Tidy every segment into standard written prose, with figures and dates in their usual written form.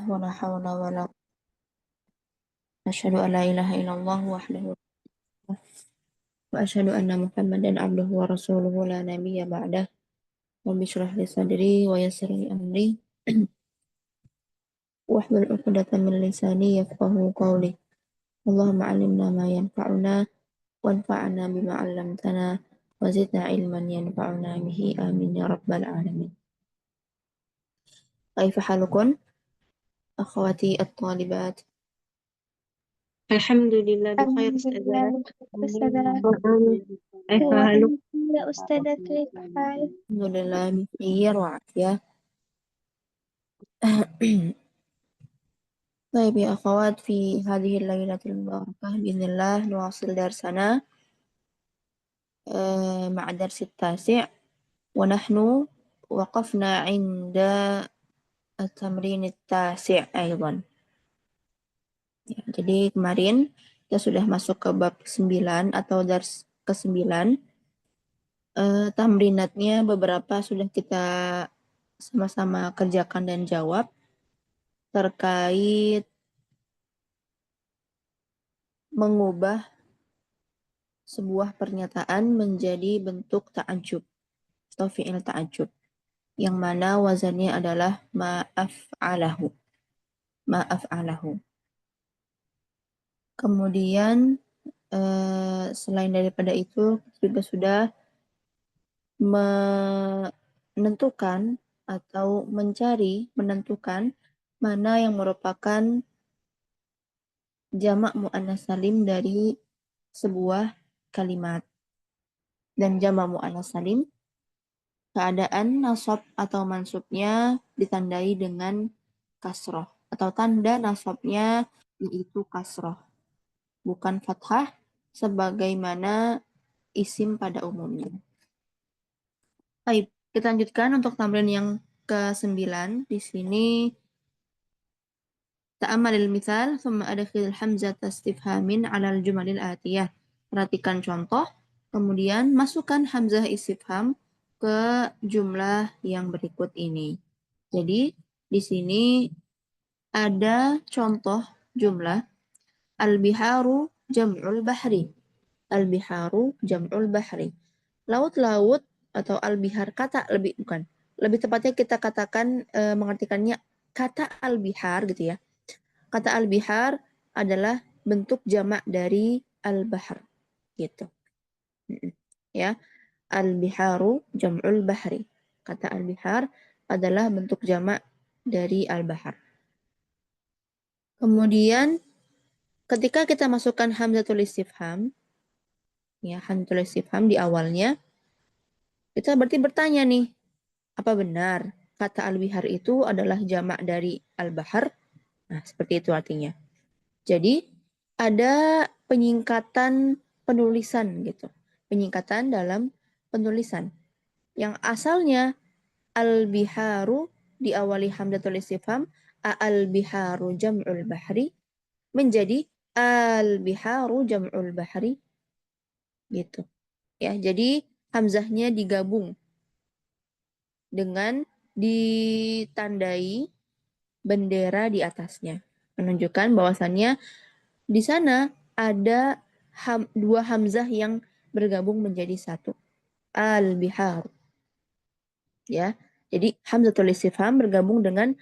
ولا حول ولا قوة. أشهد أن لا إله إلا الله وحده لا شريك له، وأشهد أن محمدا عبده ورسوله لا نبي بعده. رب اشرح لي صدري ويسر لي أمري واحلل عقدة من لساني يفقه قولي. اللهم علمنا ما ينفعنا وانفعنا بما علمتنا وزدنا علما ينفعنا به آمين يا رب العالمين. كيف حالكم أخواتي الطالبات؟ الحمد لله بخير الحمد لله أستاذة. والسلام. كيف حالك؟ وأنت يا أستاذة كيف حالك؟ الحمد لله بخير وعافية. طيب يا أخوات، في هذه الليلة المباركة بإذن الله نواصل درسنا مع درس التاسع، ونحن وقفنا عند التمرين التاسع أيضا. Ya, jadi kemarin kita sudah masuk ke bab 9 atau dars ke-9. Tamrinatnya beberapa sudah kita sama-sama kerjakan dan jawab terkait mengubah sebuah pernyataan menjadi bentuk ta'ajub atau fi'il ta'ajub, yang mana wazannya adalah ma'af'alahu. Ma'af'alahu. Kemudian selain daripada itu juga sudah menentukan atau menentukan mana yang merupakan jamak muannas salim dari sebuah kalimat. Dan jamak muannas salim, keadaan nasab atau mansubnya ditandai dengan kasroh, atau tanda nasabnya yaitu kasroh, bukan fathah sebagaimana isim pada umumnya. Baik, kita lanjutkan untuk tamrin yang ke-9. Di sini ta'ammalil misal thumma adkhil hamzata istifhamin 'alal jumalil atiyah. Perhatikan contoh, kemudian masukkan hamzah istifham ke jumlah yang berikut ini. Jadi di sini ada contoh jumlah al-biharu jam'ul bahri. Al-biharu jam'ul bahri. Laut-laut atau al-bihar, kata lebih tepatnya kita katakan mengartikannya kata al-bihar gitu ya. Kata al-bihar adalah bentuk jamak dari al-bahr gitu. Ya, al-biharu jam'ul bahri. Kata al-bihar adalah bentuk jamak dari al-bahr. Kemudian ketika kita masukkan hamzatul istifham, ya, hamzatul istifham di awalnya, kita berarti bertanya nih, apa benar kata al-bihar itu adalah jamak dari al-bahr? Nah, seperti itu artinya. Jadi ada penyingkatan penulisan gitu. Penyingkatan dalam penulisan. Yang asalnya al-biharu diawali hamzatul istifham, al-biharu jam'ul bahri, menjadi al-biharu jam'ul bahri gitu. Ya, jadi hamzahnya digabung dengan ditandai bendera di atasnya, menunjukkan bahwasannya di sana ada dua hamzah yang bergabung menjadi satu. Al-bihar. Ya. Jadi hamzatul istifham bergabung dengan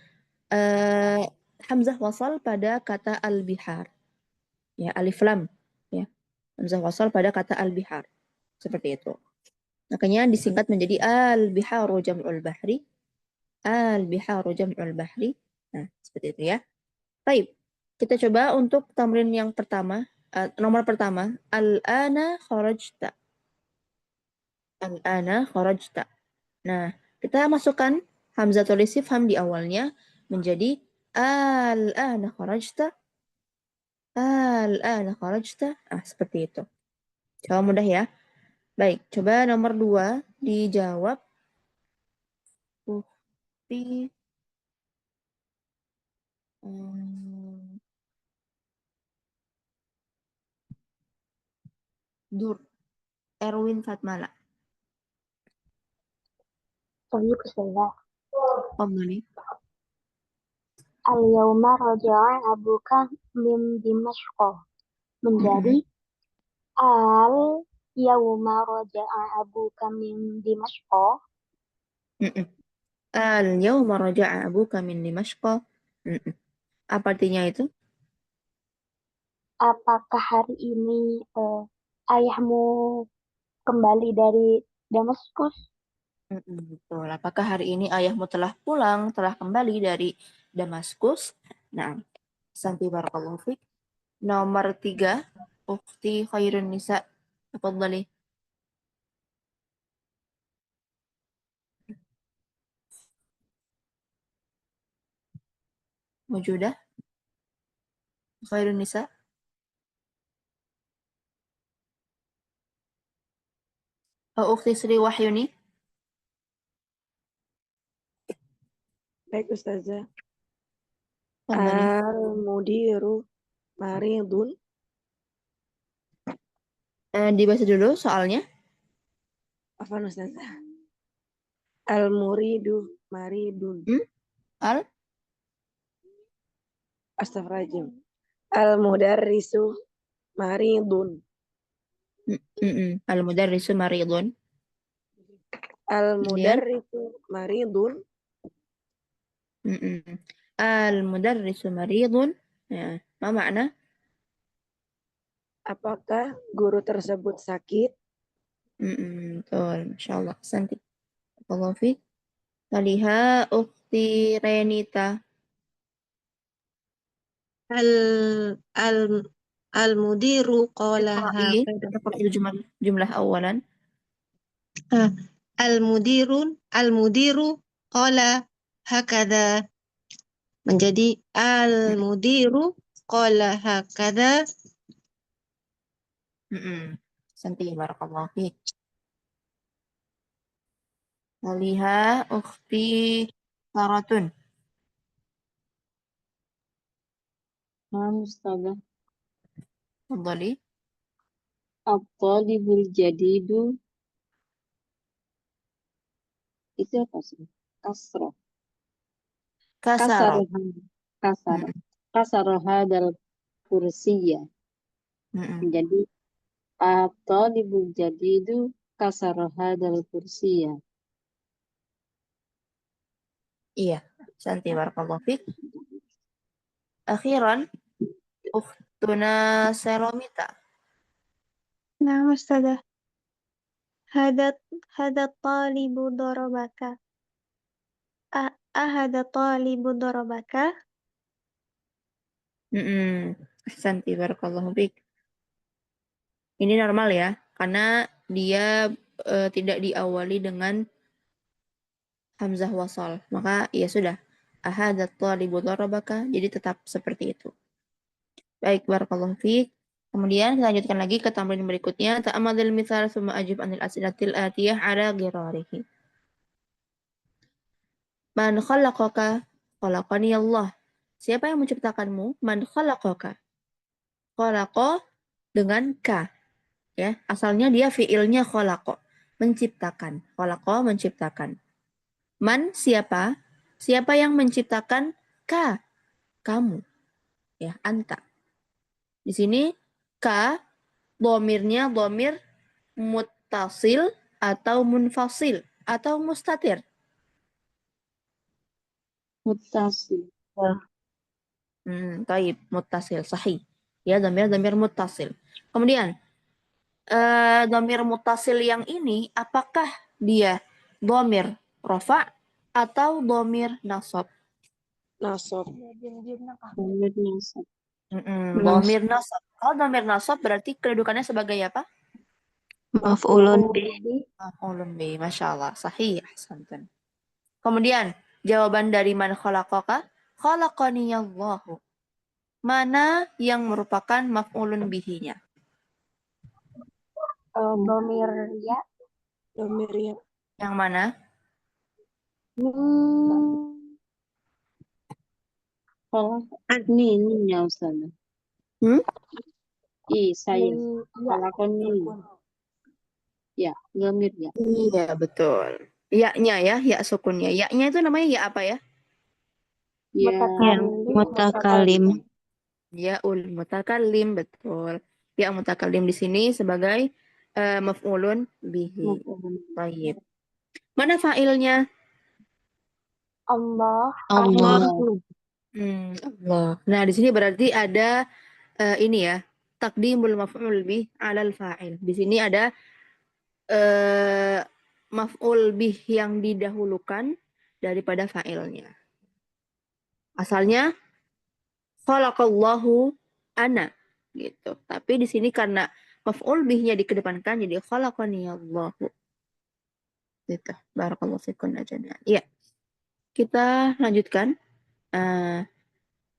hamzah wasal pada kata al-bihar. Ya, alif lam, ya. Hamzah wasal pada kata al-bihar. Seperti itu. Makanya disingkat menjadi al-biharu jam'ul bahri. Al-biharu jam'ul bahri. Nah, seperti itu ya. Baik. Kita coba untuk tamrin yang pertama. Nomor pertama, al-ana kharajta. Al-ana kharajta. Nah, kita masukkan hamzatul istifham di awalnya menjadi al-ana kharajta. Al-ana kharajta. Seperti itu. Coba mudah ya. Baik, coba nomor 2 dijawab. Ukti Dur Erwin Fatmala. طيب أستاذة. Tafadhali. Al-yawma raja'a abuka min Dimashqa menjadi al-yawma raja'a abuka min Dimashqa. Al-yawma raja'a abuka min Dimashqa. Apa artinya itu? Apakah hari ini ayahmu kembali dari Damaskus? Betul. Apakah hari ini ayahmu telah pulang, telah kembali dari Damaskus? Nah, santi barakallahu fiik. Nomor 3, Ukhti Khairun Nisa. Tafadhali. Mujudah Khairun Nisa. Ukhti Sri Wahyuni. Baik Ustazah. Tafadhali. Al-mudiru maridun. Dibaca dulu soalnya. Afwan Ustazah. Al-muridu maridun. Al Astagfirullahaladzim. Al-mudarrisu maridun. Al-mudarrisu maridun. Al-mudarrisu maridun. Al-mudarrisu maridun. Ya, apa makna? Apakah guru tersebut sakit? Betul, insyaallah. Santi. Barakallahu fiik. Taliha Ukhti Renita. Al-mudiru qala Iqra'i. hakadha. Iqra'i jumlah awalan. Al-mudiru qala hakadha. Menjadi al-mudiru qala hakadha. Santi barakallahu fiik. Taliha Ukhti Saratun. Ustazah, Tafadhali. at-talibul jadidu itu apa sih? Kasroh. Kasara. Kasroh hadal kursiyya. Jadi at-talibul jadidu kasroh hadal kursiyya. Iya, Santi barakallahu fiik. Akhiran Ukhtuna Selomita. نعم أستاذة. هذا الطالب ضربك. أهذا الطالب ضربك؟ Santi barakallahu fiik. Ini normal ya, karena dia tidak diawali dengan hamzah wasal. Maka ya sudah. Ahadzat talibu darabaka, jadi tetap seperti itu. Baik, barakallahu fiik. Kemudian kita lanjutkan lagi ke tamrin berikutnya. Ta'amadil mithal summa ajib anil as'ilatil atiyah ala ghirarihi. Man khalaqaka? Khalaqani Allah. Siapa yang menciptakanmu? Man khalaqaka? Khalaqa dengan ka. Ya, asalnya dia fiilnya khalaqa, menciptakan. Khalaqa menciptakan. Man siapa? Siapa yang menciptakan? Ka, kamu. Ya, anta. Di sini ka dhamirnya dhamir muttasil atau munfasil atau mustatir. Muttasil. Taib, muttasil, sahih. Ya, dhamir muttasil. Kemudian dhamir muttasil yang ini apakah dia dhamir rafa atau dhamir nasab? Nasab. Dhamir nasab. Kalau dhamir nasab berarti kedudukannya sebagai apa? Maf'ulun bih. Maf'ulun bih. Masya Allah. Sahih. Ahsantan. Kemudian jawaban dari man khalaqaka? Khalaqani Allahu. Mana yang merupakan maf'ulun bihinya? Dhamir ya. Dhamir ya. Yang mana? Kalau ini ya Ustazah. Saya. Khalaqani. Ya, dhamir ya. Iya, betul. Ya-nya ya, ya sukunnya. Ya-nya itu namanya ya apa ya? Ya, Ya, mutakalim. Yaul mutakallim, betul. Ya mutakallim di sini sebagai maf'ulun bihi. Baik. Mana fa'ilnya? Allah. Allah. Allah. Nah, di sini berarti ada ini ya, taqdimul maf'ul bih 'alal fa'il. Di sini ada maf'ul bih yang didahulukan daripada fa'ilnya. Asalnya khalaqallahu ana gitu. Tapi di sini karena maf'ul bihnya dikedepankan jadi khalaqaniyallahu. Gitu. Barakallahu fikum jami'an. Iya. Kita lanjutkan.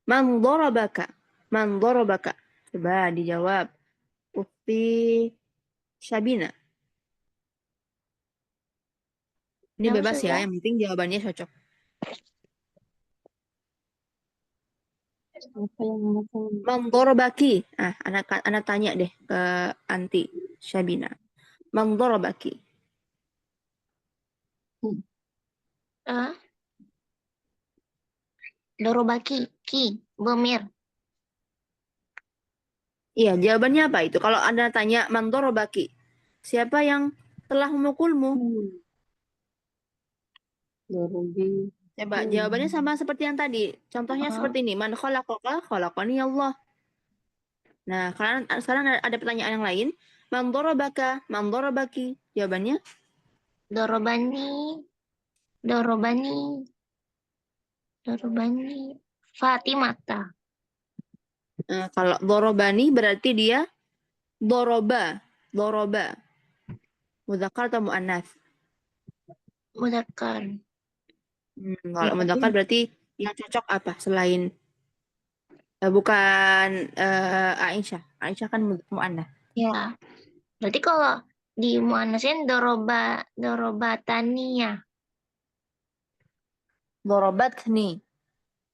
Man darabaka? Man darabaka? Coba dijawab. Ukti Syabina. Ini Yang bebas ya, sudah. yang penting jawabannya cocok. Apa yang anak tahu? Man darabaki? Anak tanya deh ke Anti Syabina. Man darabaki? Dorobaki. Ki. Bomir. Iya, jawabannya apa itu? Kalau Anda tanya man darabaki, siapa yang telah memukulmu? Dorobi. Coba jawabannya sama seperti yang tadi. Contohnya seperti ini, man khalaqaka? Khalaqani Allah. Nah, sekarang ada pertanyaan yang lain. Man darabaka? Man darabaki? Jawabannya? Dorobani. Dorobani. Dorobani. Fatimata. Kalau dorobani berarti dia doroba. Doroba. Mudzakkar atau muannats? Mudzakkar. Kalau mudzakkar berarti yang cocok apa selain bukan Aisyah. Aisyah kan muannats. Ya. Berarti kalau di muannasin dorobatania. Dorobatni.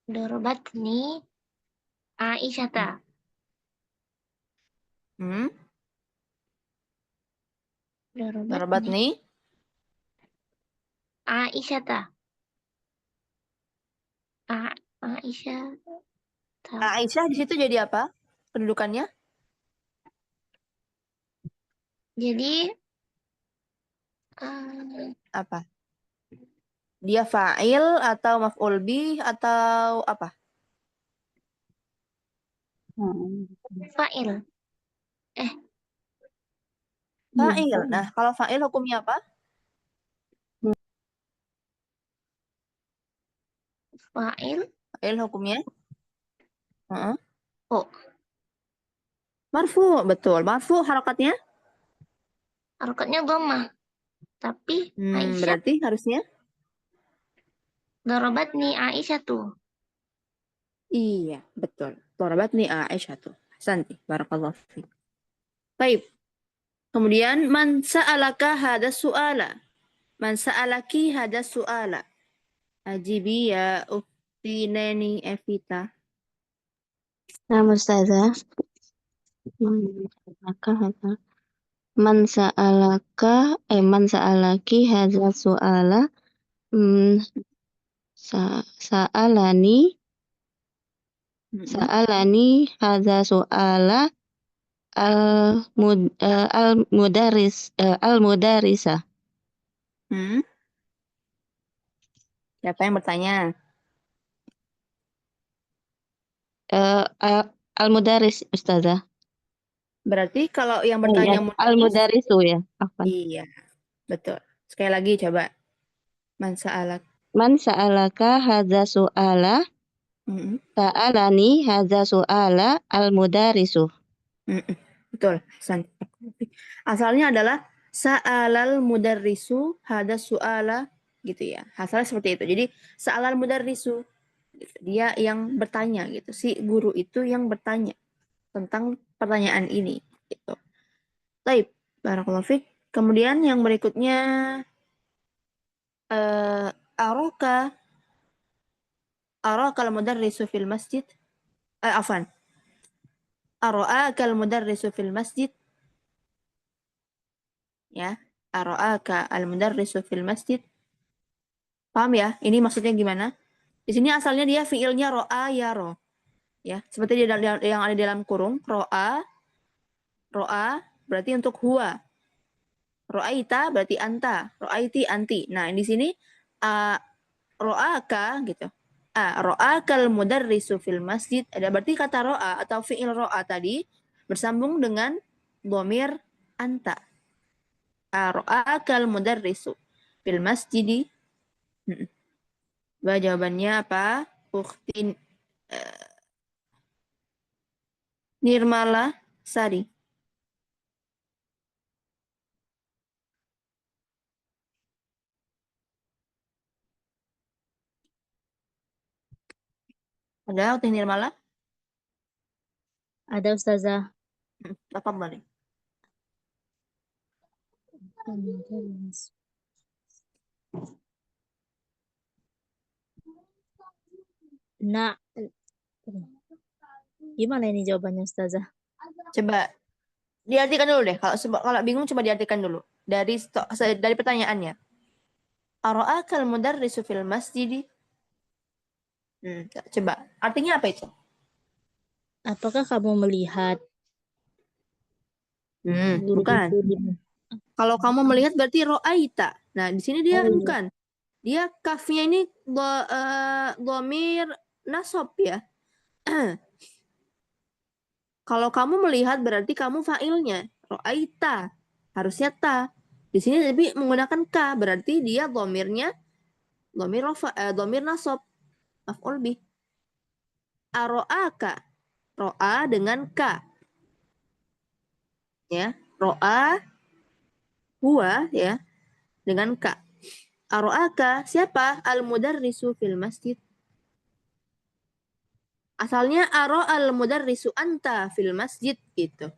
Dorobatni Aisyata. Dorobatni Aisyata. Aisyah. Aisyah di situ jadi apa? Kedudukannya? Jadi Apa? Dia fa'il atau maf'ul bih atau apa? fa'il. Fa'il. Nah, kalau fa'il hukumnya apa? Fa'il. Fa'il hukumnya? Oh. Marfu, betul. Marfu harakatnya? Harokatnya dhammah. Tapi Aisyah Berarti harusnya? dorobatni Aisyah tuh. Iya, betul. Dorobatni Aisyah tuh. Santi, barakallahu fiik. Baik. Kemudian man sa'alaka hada su'ala. Man sa'alaki hada su'ala. Ajibi ya ukhti Neni Evita. Nah, Ustazah. Man sa'alaki hadza su'ala. Sa'alani hadza su'ala al-mudarrisah. Siapa yang bertanya? Al-mudarris, Ustazah. Berarti kalau yang bertanya al-mudarrisu ya. Afwan. Iya, betul. Sekali lagi coba. Man sa'alaka hadza su'ala. Sa'alani hadza su'ala al-mudarrisu. Betul. Asalnya adalah sa'alal mudarrisu hada su'ala gitu ya. Asalnya seperti itu. Jadi sa'alal mudarrisu gitu. Dia yang bertanya gitu. Si guru itu yang bertanya tentang pertanyaan ini gitu. Baik, barakallahu fiik. Kemudian yang berikutnya araka al-mudarrisu fil masjid. Afwan. Ara'aka al-mudarrisu fil masjid. Ya, ara'aka al-mudarrisu fil masjid. Paham ya? Ini maksudnya gimana? Di sini asalnya dia fiilnya ro'a yaro. Ya, seperti yang ada di dalam kurung, ro'a berarti untuk huwa. Ro'aita berarti anta, ro'aiti anti. Nah, di sini ro'aka gitu. Ro'akal mudarrisu fil masjid. Ada berarti kata ro'a atau fiil ro'a tadi bersambung dengan dhamir anta. Ro'akal mudarrisu fil masjid. Jawabannya apa? Ukhtin Nirmala Sari. Ada Ukhtin Nirmala? Ada Ustazah. Tafadhali. Nah, gimana ini jawabannya Ustazah? Coba diartikan dulu deh. Kalau bingung coba diartikan dulu dari pertanyaannya. Ara'akal mudarrisu fil masjid? Coba artinya apa itu? Apakah kamu melihat guru Bukan. itu di Kalau kamu melihat berarti ro'aita. Nah, di sini dia Oh, iya. bukan. Dia kafnya ini dhamir nasab ya. Kalau kamu melihat berarti kamu fa'ilnya. Ro'aita. Harusnya ta. Di sini tapi menggunakan ka. Berarti dia dhamirnya dhamir nasab. Maf'ul bih. Aro'aka. Ro'a dengan ka. Ya. Ro'a huwa ya dengan ka. Aro'aka siapa? Al-mudarrisu fil masjid. Asalnya al mudarrisu anta fil masjid gitu.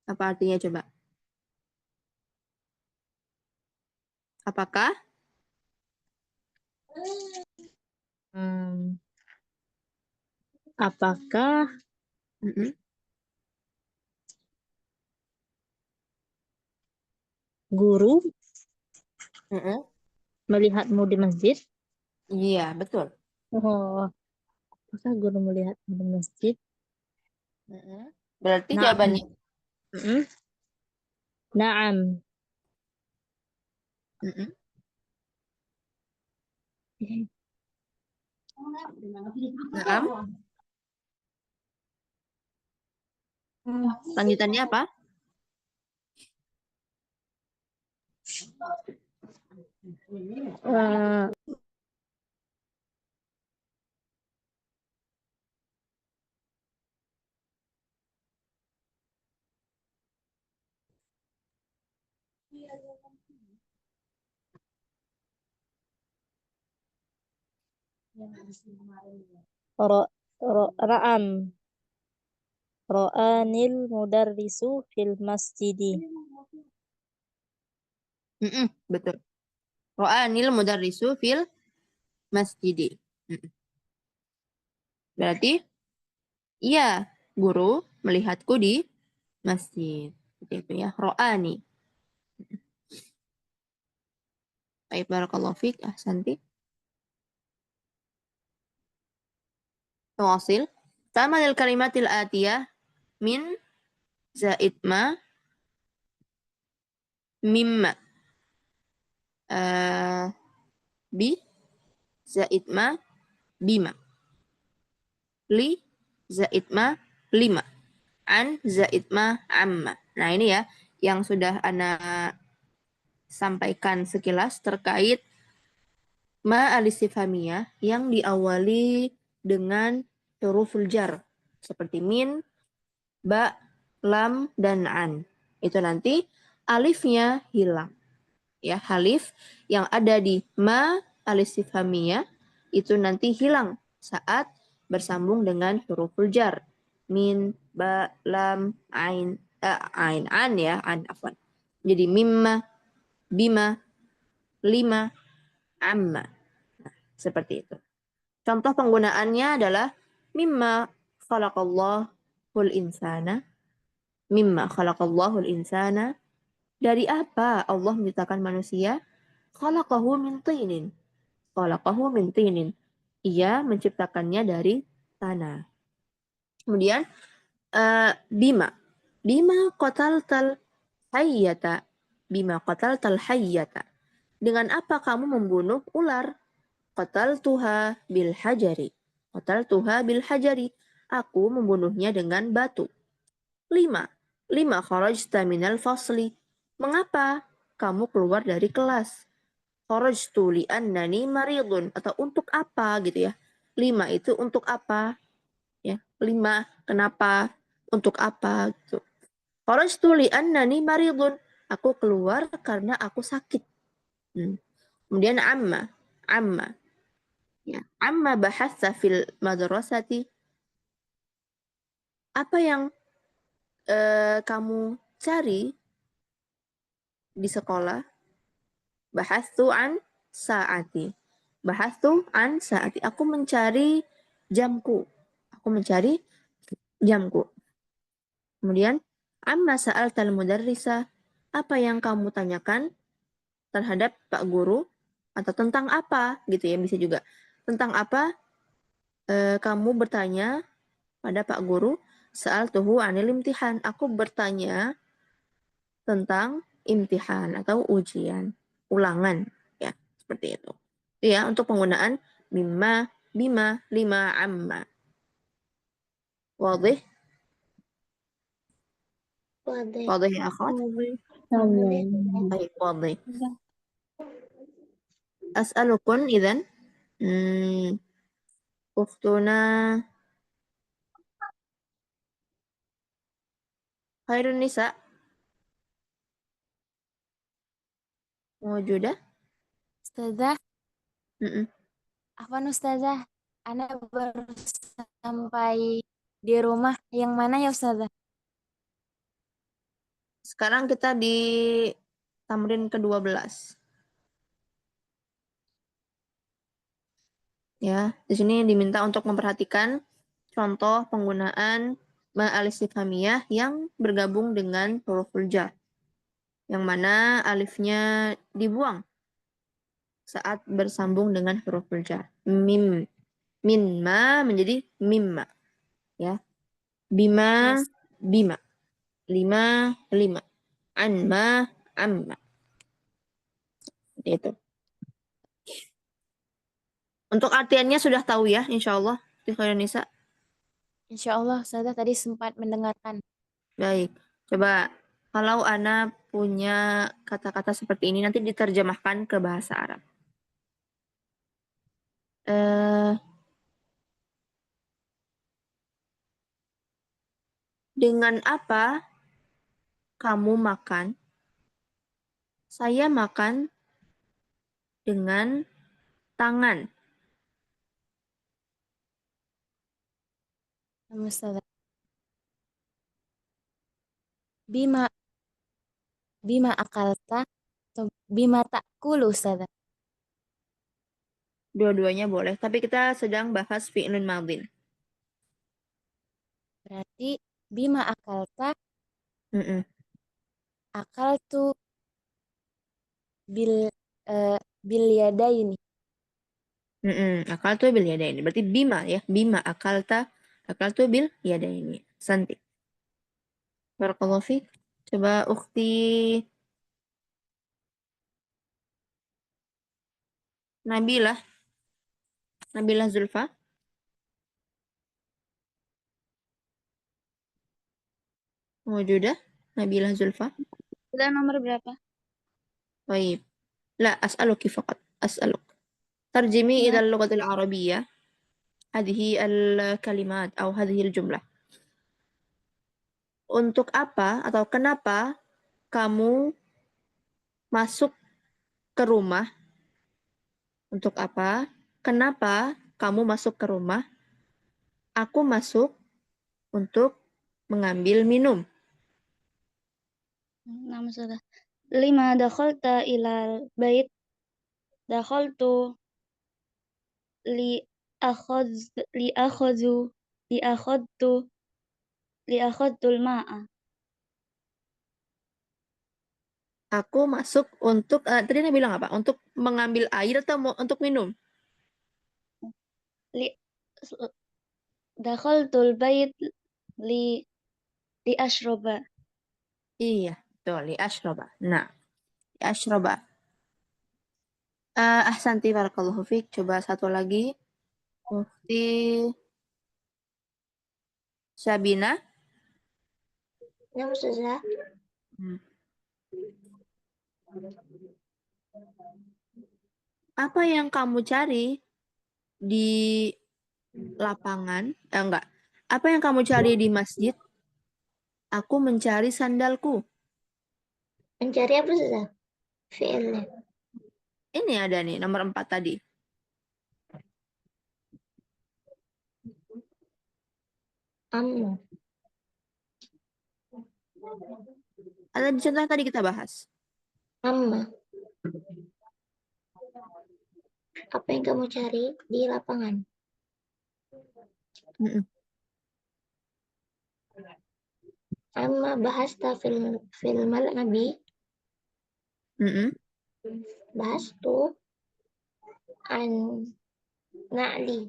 Apa artinya coba? Apakah? Apakah guru melihatmu di masjid? Iya, betul. Oh, apakah guru melihatmu di masjid? Berarti Naam. jawabannya. Naam. Naam. Lanjutannya apa? Ra'am. Ra'anil mudarrisu fil masjidi. Betul. Ra'anil mudarrisu fil masjidi. Berarti iya, guru melihatku di masjid. Seperti itu ya. Ra'ani. Baik, barakallahu fiik. Ahsanti. Tawasil. Tamanil kalimatil atiyah min zaid ma mimma bi zaid ma bima li zaid ma lima an zaid ma amma. Nah, ini ya yang sudah ana sampaikan sekilas terkait ma al-istifhamiyah yang diawali dengan huruful jar seperti min, ba, lam, dan an. Itu nanti alifnya hilang. Ya, alif yang ada di ma al-istifhamiyah itu nanti hilang saat bersambung dengan huruful jar. Min, ba, lam, ain, an ya, an afwan. Jadi mimma, bima, lima, amma. Nah, seperti itu. Contoh penggunaannya adalah mimma khalaqallahul insana. Mimma khalaqallahul insana Dari apa Allah menciptakan manusia? Khalaqahu min tinin. Khalaqahu min tinin. Ia menciptakannya dari tanah. Kemudian bima. Bima qataltal hayyata. Bima qataltal hayyata. Dengan apa kamu membunuh ular? Qataltuha bil hajari. Qataltuha bil hajari. Aku membunuhnya dengan batu. 5. Lima kharajta minal fasli. Mengapa kamu keluar dari kelas? Kharajtu li'annani maridun. Atau untuk apa gitu ya. 5 itu untuk apa? Ya, 5 kenapa? Untuk apa gitu. Kharajtu li'annani maridun. Aku keluar karena aku sakit. Kemudian amma. Ya, amma bahasa fil madrasati. Apa yang kamu cari di sekolah? Bahastu an saati. Bahastu an saati. Aku mencari jamku. Kemudian, amma sa'altal mudarrisa. Apa yang kamu tanyakan terhadap Pak Guru? Atau tentang apa? Gitu ya, bisa juga. Tentang apa kamu bertanya pada Pak Guru? Sa'altuhu anil imtihan. Aku bertanya tentang imtihan atau ujian, ulangan, ya, seperti itu. Ya, untuk penggunaan bima, lima, amma. Wadih? Waduh. Wadih ya akhwat? Baik, wadih. As'alukun idhan. Ukhtuna khairun nisa. Mewujudah? Ustazah, Mm-mm. Afwan Ustazah, Ana baru sampai di rumah. Yang mana ya Ustazah? Sekarang kita di tamrin ke-12. Ya, di sini diminta untuk memperhatikan contoh penggunaan ma'al istifhamiyah yang bergabung dengan huruful jar. Yang mana alifnya dibuang saat bersambung dengan huruful jar. Mim. Minma menjadi mimma. Ya. Bima, bima. Lima, lima. Anma, amma. Itu. Untuk artiannya sudah tahu ya, insya Allah. Di Khairun Nisa. Insya Allah Ustazah tadi sempat mendengarkan. Baik. Coba kalau Ana punya kata-kata seperti ini nanti diterjemahkan ke bahasa Arab. Dengan apa kamu makan? Saya makan dengan tangan. Ustazah. Bima akalta atau bima takulu Ustazah. Dua-duanya boleh, tapi kita sedang bahas fi'lun madhin. Berarti bima akalta, akaltu bil yadaini. Akaltu bil yadaini. Berarti bima ya. Bima akalta. Akaltu bil yadaini. Santi. Barakallahu fiik. Coba ukhti Nabilah. Nabilah Zulfa. Mawjudah. Nabilah Zulfa. Sudah nomor berapa? Baik. لا أسألك فقط أسألك ترجمي إلى اللغة العربية هذه الكلمات أو هذه الجملة. Untuk apa atau kenapa kamu masuk ke rumah? Untuk apa? Kenapa kamu masuk ke rumah? Aku masuk untuk mengambil minum. Nama sudah. 5 dakhalta ilal bait. Dakhaltu li akhadtul ma'a. Aku masuk untuk tadi Anda bilang apa? Untuk mengambil air atau untuk minum? li dakhaltul bait li li ashroba. Iya, betul. Li ashroba. Nah, li ashroba. Ahsanti barakallahu fiik. Coba satu lagi. Mufti Sabina. Ya, Ustazah. Hmm. Apa yang kamu cari di lapangan? Enggak. Apa yang kamu cari di masjid? Aku mencari sandalku. Mencari apa, Ustazah? Fi'ilnya. Ini ada nih, nomor 4 tadi. Amma. Ada di contoh yang tadi kita bahas. Amma. Apa yang kamu cari di lapangan? Mm-mm. Amma bahasta fil nabi. Mm-mm. Bahas tuh an na'li.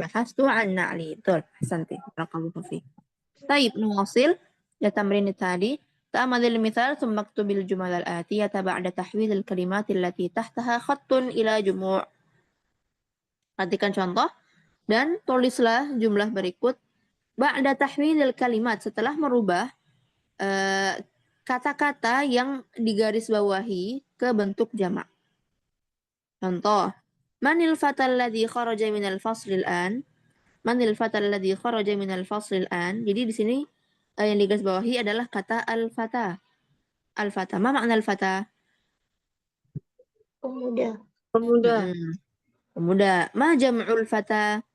Bahas tuh an na'li. Betul. Ahsanti. Barakallahu fiik. طيب نواصل لتمرين التالي تأمل المثال ثم اكتب الجمل الآتية بعد تحويل الكلمات التي تحتها خط إلى جموع. Perhatikan contoh dan tulislah jumlah berikut ba'da tahwilil kalimat setelah merubah kata-kata yang digarisbawahi ke bentuk jamak. Contoh, manil fatal ladzi kharaja minal fasl al-an? Manil fatal ladzi kharaja minal fasl al-an? Jadi di sini yang digarisbawahi adalah kata al-fata. Al-fata. Ma makna al-fata? Pemuda. Pemuda. Pemuda. Ma jam'ul fata?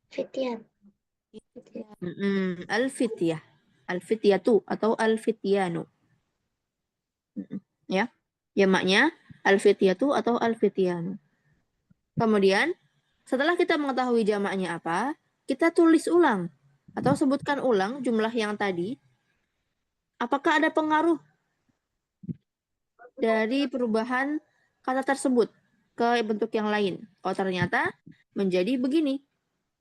Fitiat. Al-fityah. Al-fityatu atau al-fityanu. Ya. Jamaknya al-fityatu atau al-fityanu. Kemudian, setelah kita mengetahui jamaknya apa, kita tulis ulang atau sebutkan ulang jumlah yang tadi. Apakah ada pengaruh dari perubahan kata tersebut ke bentuk yang lain? Oh, ternyata menjadi begini.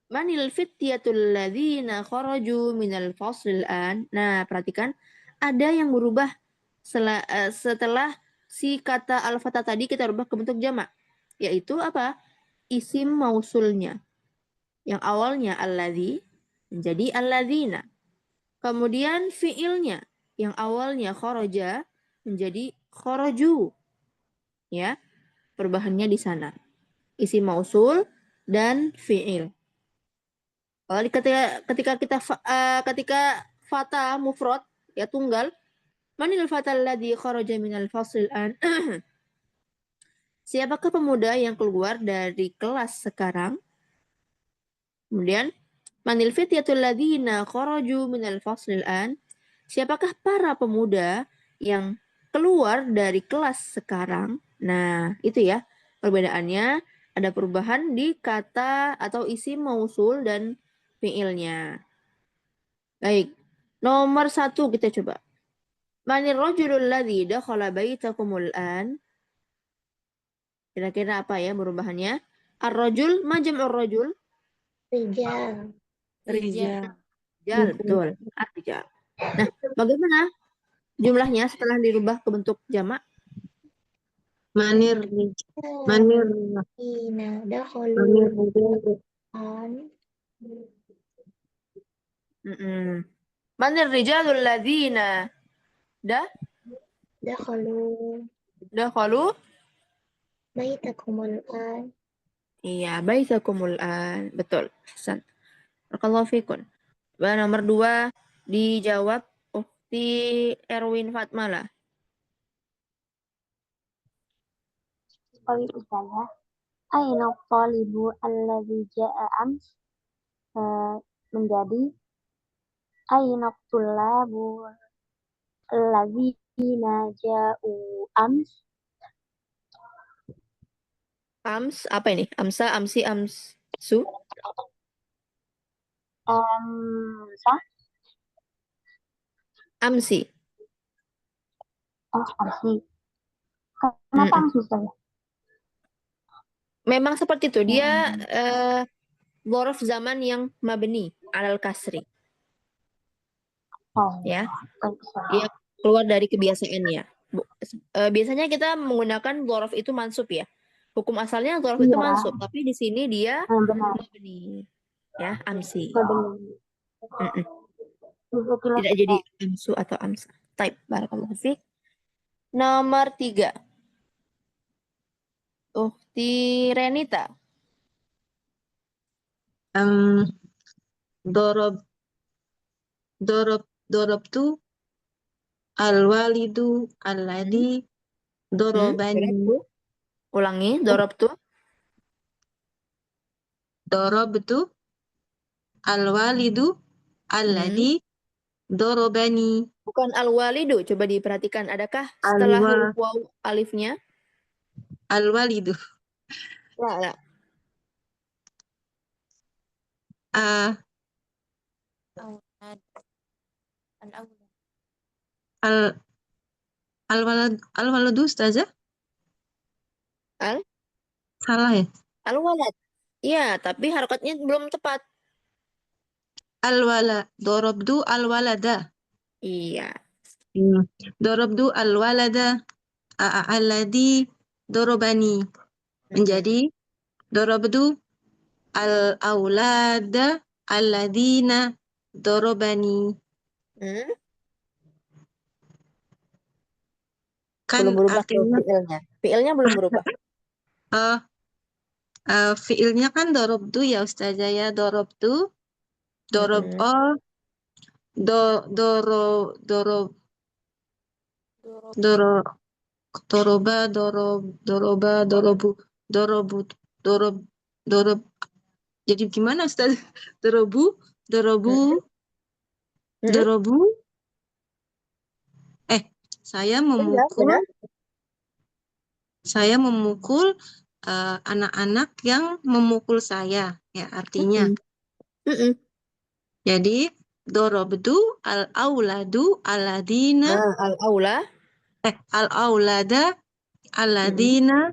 Manil fityatul ladzina kharaju minal faslil an. Nah, perhatikan ada yang berubah setelah si kata al-fata tadi kita rubah ke bentuk jamak, yaitu apa? Isim mausulnya. Yang awalnya alladzi menjadi alladzina. Kemudian fiilnya yang awalnya kharaja menjadi kharaju. Ya, perubahannya di sana. Isim mausul dan fiil. Ketika fata mufrad ya tunggal, manil fatal ladzi kharaja minal fasl an? Siapakah pemuda yang keluar dari kelas sekarang? Kemudian manil fityatul ladzina kharaju minal fasl an? Siapakah para pemuda yang keluar dari kelas sekarang? Nah, itu ya perbedaannya. Ada perubahan di kata atau isim mausul dan fiilnya. Baik, nomor 1 kita coba. Manir rajulul ladzi dakhala baitakumul an? Kira-kira apa ya perubahannya? Ar-rajul, ma jam'ur rajul? Rijal. Rijal. Rijal, betul. Ar-rijal. Nah, bagaimana jumlahnya setelah dirubah ke bentuk jamak? Manir. Manir. Ina Manir. dakhalu Rijal. an. Manir rijalul ladzina dakhalu Baitakumul an. iya, baitakumul an. Betul. Hasan. Barakallahu fikun. Nomor 2 dijawab Ukti Erwin Fatmala. Baik Ustazah. Aina talibu alladzi ja'a ams menjadi aina tullabu alladzina ja'u ams. Ams apa ini? Amsa, amsi, amsu? Sah. Amsi. Amsi. Kenapa Mm-mm. amsi Ustazah? Memang seperti itu. Dia dzaraf zaman yang mabni alal kasri. Oh, Ya, baik Ustazah. dia keluar dari kebiasaannya. Biasanya kita menggunakan dzaraf itu mansub ya. Hukum asalnya dzaraf itu Iya, mansub, tapi di sini dia benar. mabni. Ya, amsi. Benar. Mm-mm. Bisa Tidak jadi dilanjutkan. amsu atau amsa. Taib, barakallahu fiik. Nomor 3. Ukhti Renita. Dorob dorobtu al-walidu alladhi dorobani. Dorobtu. Ulangi, dorobtu. Dorobtu al-walidu alladhi dorobani. Bukan al-walidu. Coba diperhatikan. Adakah setelah huruf waw alifnya? Al-walidu. Ya. Ah, Aulad. Al-aulad. al-waladu Ustazah? Al? Salah ya? Al-walad. Iya, tapi harokatnya belum tepat. Dorobdu al-walada. Iya. Dorobdu al-walada alladhi dorobani. Menjadi dorobdu al-aulada alladhina dorobani. Kan Belum berubah tuh artinya fiilnya. Fiilnya belum berubah. fiilnya kan dorobdu ya Ustazah ya. Dorobdu dorob doro doroba doroba dorob. Jadi gimana Ustaz? Dorobu saya memukul benar. anak-anak yang memukul saya ya artinya. Jadi dorobdu al-auladu aladina Al-aula. al-aulada aladina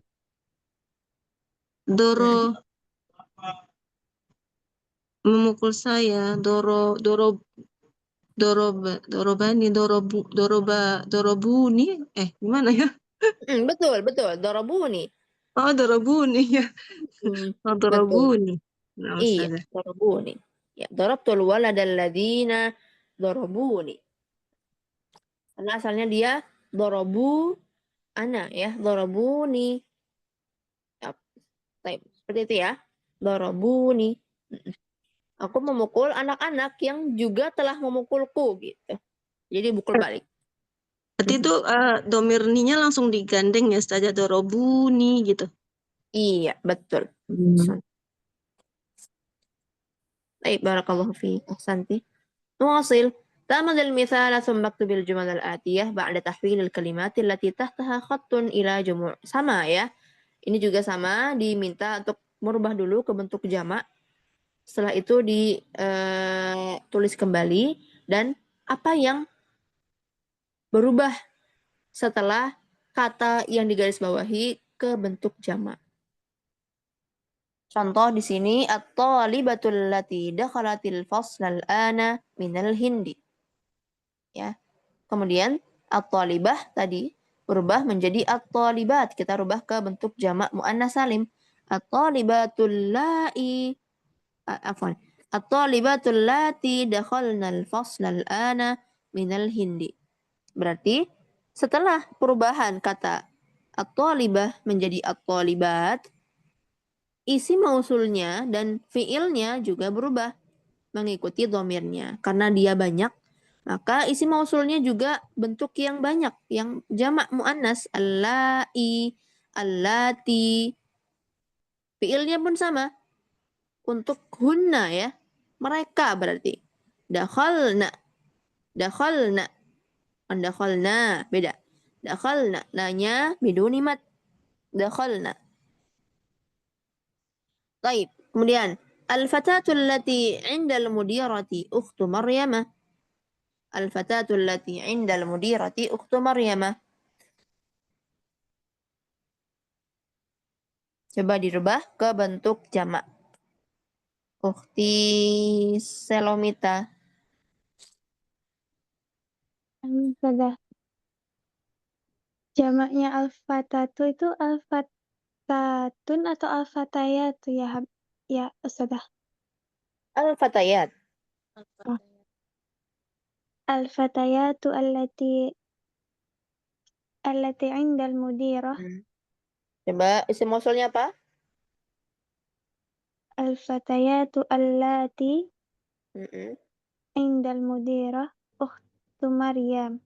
memukul saya dorobuni gimana ya? Betul. Dorobuni. Oh dorobuni ya. Oh Betul. dorobuni. Nah, Iya, Ustazah. dorobuni. Ya, dorabtul walad alladzina dorobuni. Karena asalnya dia dorobu ana ya, dorobuni. Ya, seperti itu ya. Dorobuni. Aku memukul anak-anak yang juga telah memukulku gitu. Jadi pukul balik. Berarti itu domirninya langsung digandeng ya Ustazah dorobuni gitu. Iya, betul. Baik, barakallahu fiik. Ahsanti. نواصل. تأمل المثال ثم اكتب الجمل الآتية بعد تحويل الكلمات التي تحتها خط إلى جموع. Sama ya. Ini juga sama, diminta untuk merubah dulu ke bentuk jamak. Setelah itu ditulis kembali dan apa yang berubah setelah kata yang digarisbawahi ke bentuk jamak. Contoh di sini at-talibatul lati dakhalatil fasla al-ana minal hindi. Ya. Kemudian at-talibah tadi berubah menjadi at-talibat. Kita rubah ke bentuk jamak muannas salim. At-talibatul la'i at-talibatul lati dakhalna al-fasla al-ana minal hindi. Berarti setelah perubahan kata at-talibah menjadi at-talibat, isi mausulnya dan fiilnya juga berubah mengikuti dhamirnya. Karena dia banyak, maka isi mausulnya juga bentuk yang banyak, yang jamak muannas, allai, allati. Fiilnya pun sama. Untuk hunna ya, mereka berarti. Dakhalna, beda. Dakhalna, nanya biduni mat. Dakhalna. Baik, kemudian al-fatatul lati 'indal mudirati ukhtu Maryamah. Al-fatatul lati 'indal mudirati ukhtu Maryamah. Coba dirubah ke bentuk jamak. Ukhti Selomita. Ustazah. Jamaknya al-fatatu itu al-fatatun atau al-fatayatu ya, ya Ustazah. Al-Fatayat. Al-fatayatu allati indal mudirah. Coba isim mausulnya apa? Al-fatayatu allati Mm-mm. indal mudirah. Ukhtu Maryam.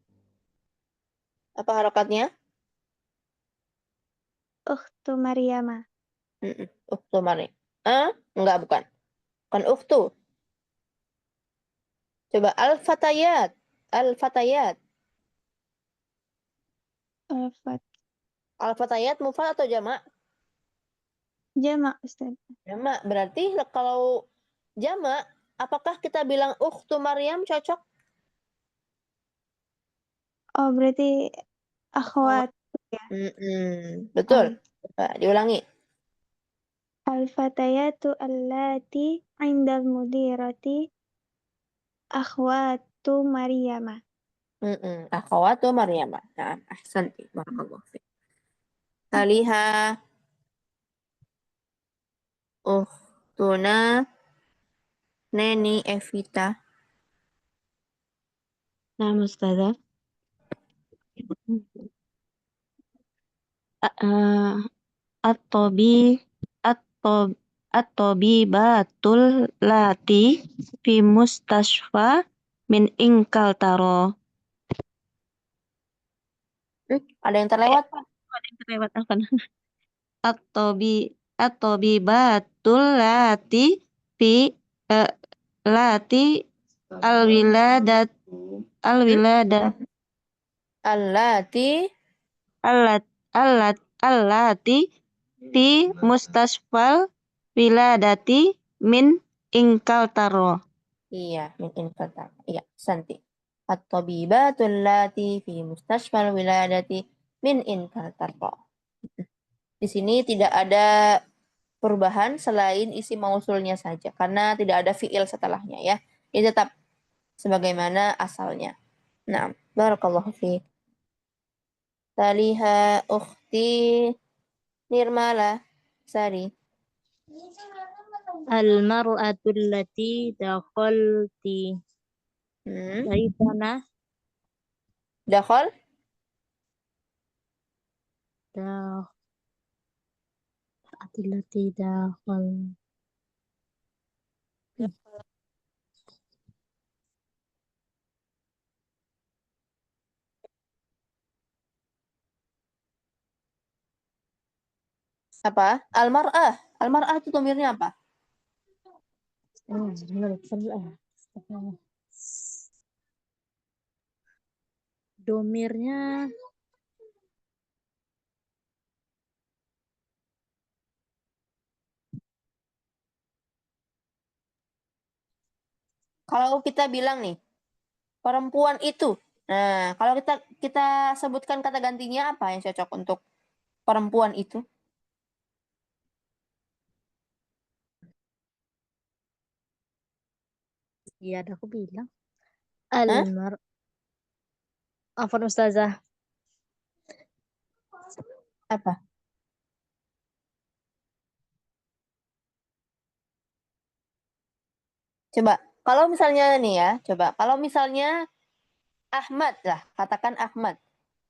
Apa harokatnya? Ukhtu Maryama. Ukhtu Mari. Enggak, bukan. Bukan ukhtu. Coba al-fatayat. Al-fatayat. Al-fat. Al-fatayat mufrad atau jamak? Jamak Ustaz. Jamak. Berarti kalau jamak, apakah kita bilang ukhtu Maryam cocok? Oh berarti akhwat. Betul. Oh. Coba diulangi. Al-fatayatu allati indal mudirati akhwatu Maryama. Akhwatu Maryam. Nah, ahsanti. Barakallahu fiik. Taliha ukhtuna Neni Evita. Nah, Ustazah. At-tobi at-tob at-tobibatul lati fi mustashfa min ingkal taro. Ada yang terlewat? Ada yang terlewat apa? At-tobibatul lati fi lati al-wiladat al-wiladat Allati allat allat allati fi mustasfal wiladati min ingkal taro. iya min infanta. Iya, santi. At-tabibatul lati fi mustashfal wiladati min inkaltarqa. Di sini tidak ada perubahan selain isi mausulnya saja karena tidak ada fiil setelahnya ya. Ini tetap sebagaimana asalnya. Nah, barakallahu fiik. Taliha ukhti Nirmala Sari. Al-mar'atu allati dakhalti. Dari sana Dakhal allati dakhal. apa? Al-mar'ah. Al-mar'ah itu domirnya apa? Domirnya Kalau kita bilang nih, perempuan itu. Nah, kalau kita sebutkan kata gantinya apa yang cocok untuk perempuan itu? iya ada aku bilang. Hah? Afwan Ustazah. Apa? Coba, kalau misalnya nih ya, coba. Kalau misalnya Ahmad lah, katakan Ahmad.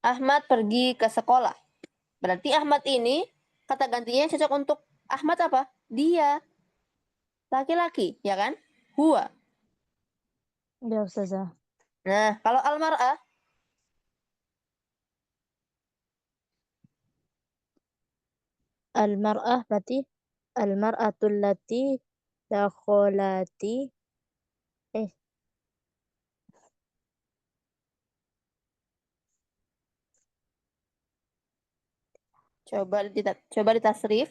Ahmad pergi ke sekolah. Berarti Ahmad ini kata gantinya cocok untuk Ahmad apa? Dia. Laki-laki, ya kan? Huwa. Ya Ustazah. Nah, kalau al-mar'ah, Al-mar'ah berarti al-mar'atul lati dakhalati. coba ditasrif,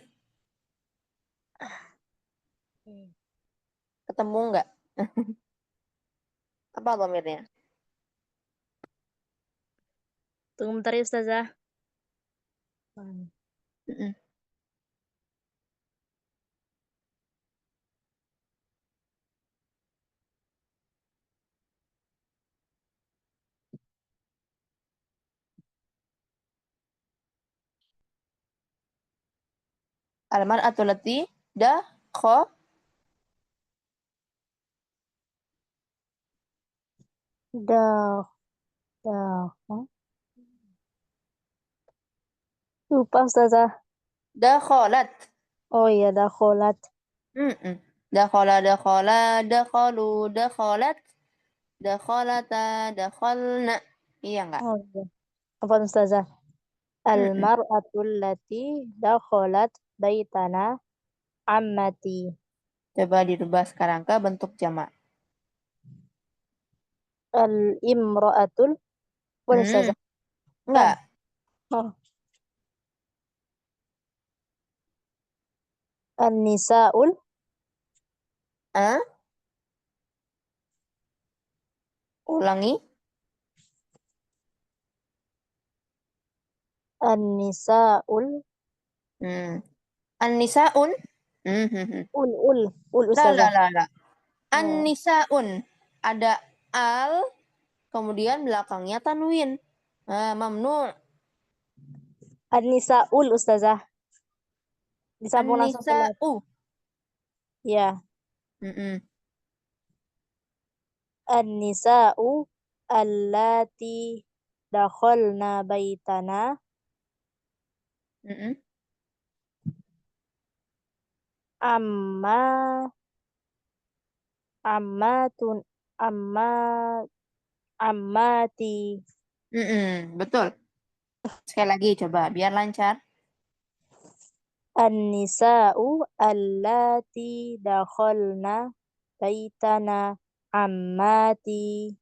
ketemu nggak? Apa domirnya? Tunggu bentar ya Ustazah. Mm-mm. Al-mar'atu lati dakho Dah. Lupa Ustazah. dakholat. Oh iya, dakholat. Dakhola, dakhalu, dakholat, dakholata, dakholna. Iya enggak? Oh iya. Apa Ustazah? Al-mar'atul lati dakholat baitana ammati. Coba dirubah sekarang ke bentuk jamak. Al-imra'atul. Boleh Ustazah? Enggak. Oh. An-nisa'ul. Ah? Ulangi. An-nisa'ul. An-nisa'un. Ul La, Ustazah. la. An-nisa'un. Ada al, kemudian belakangnya tanwin. Mamnu. An-nisa'ul Ustazah. Disambung langsung ke lat. An-nisa'u. Ya. Mm-mm. An-nisa'u allati dakhalna baitana Mm-mm. ammatun ammati. Betul. Sekali lagi coba biar lancar. An-nisa'u allati dakhalna baitana ammati.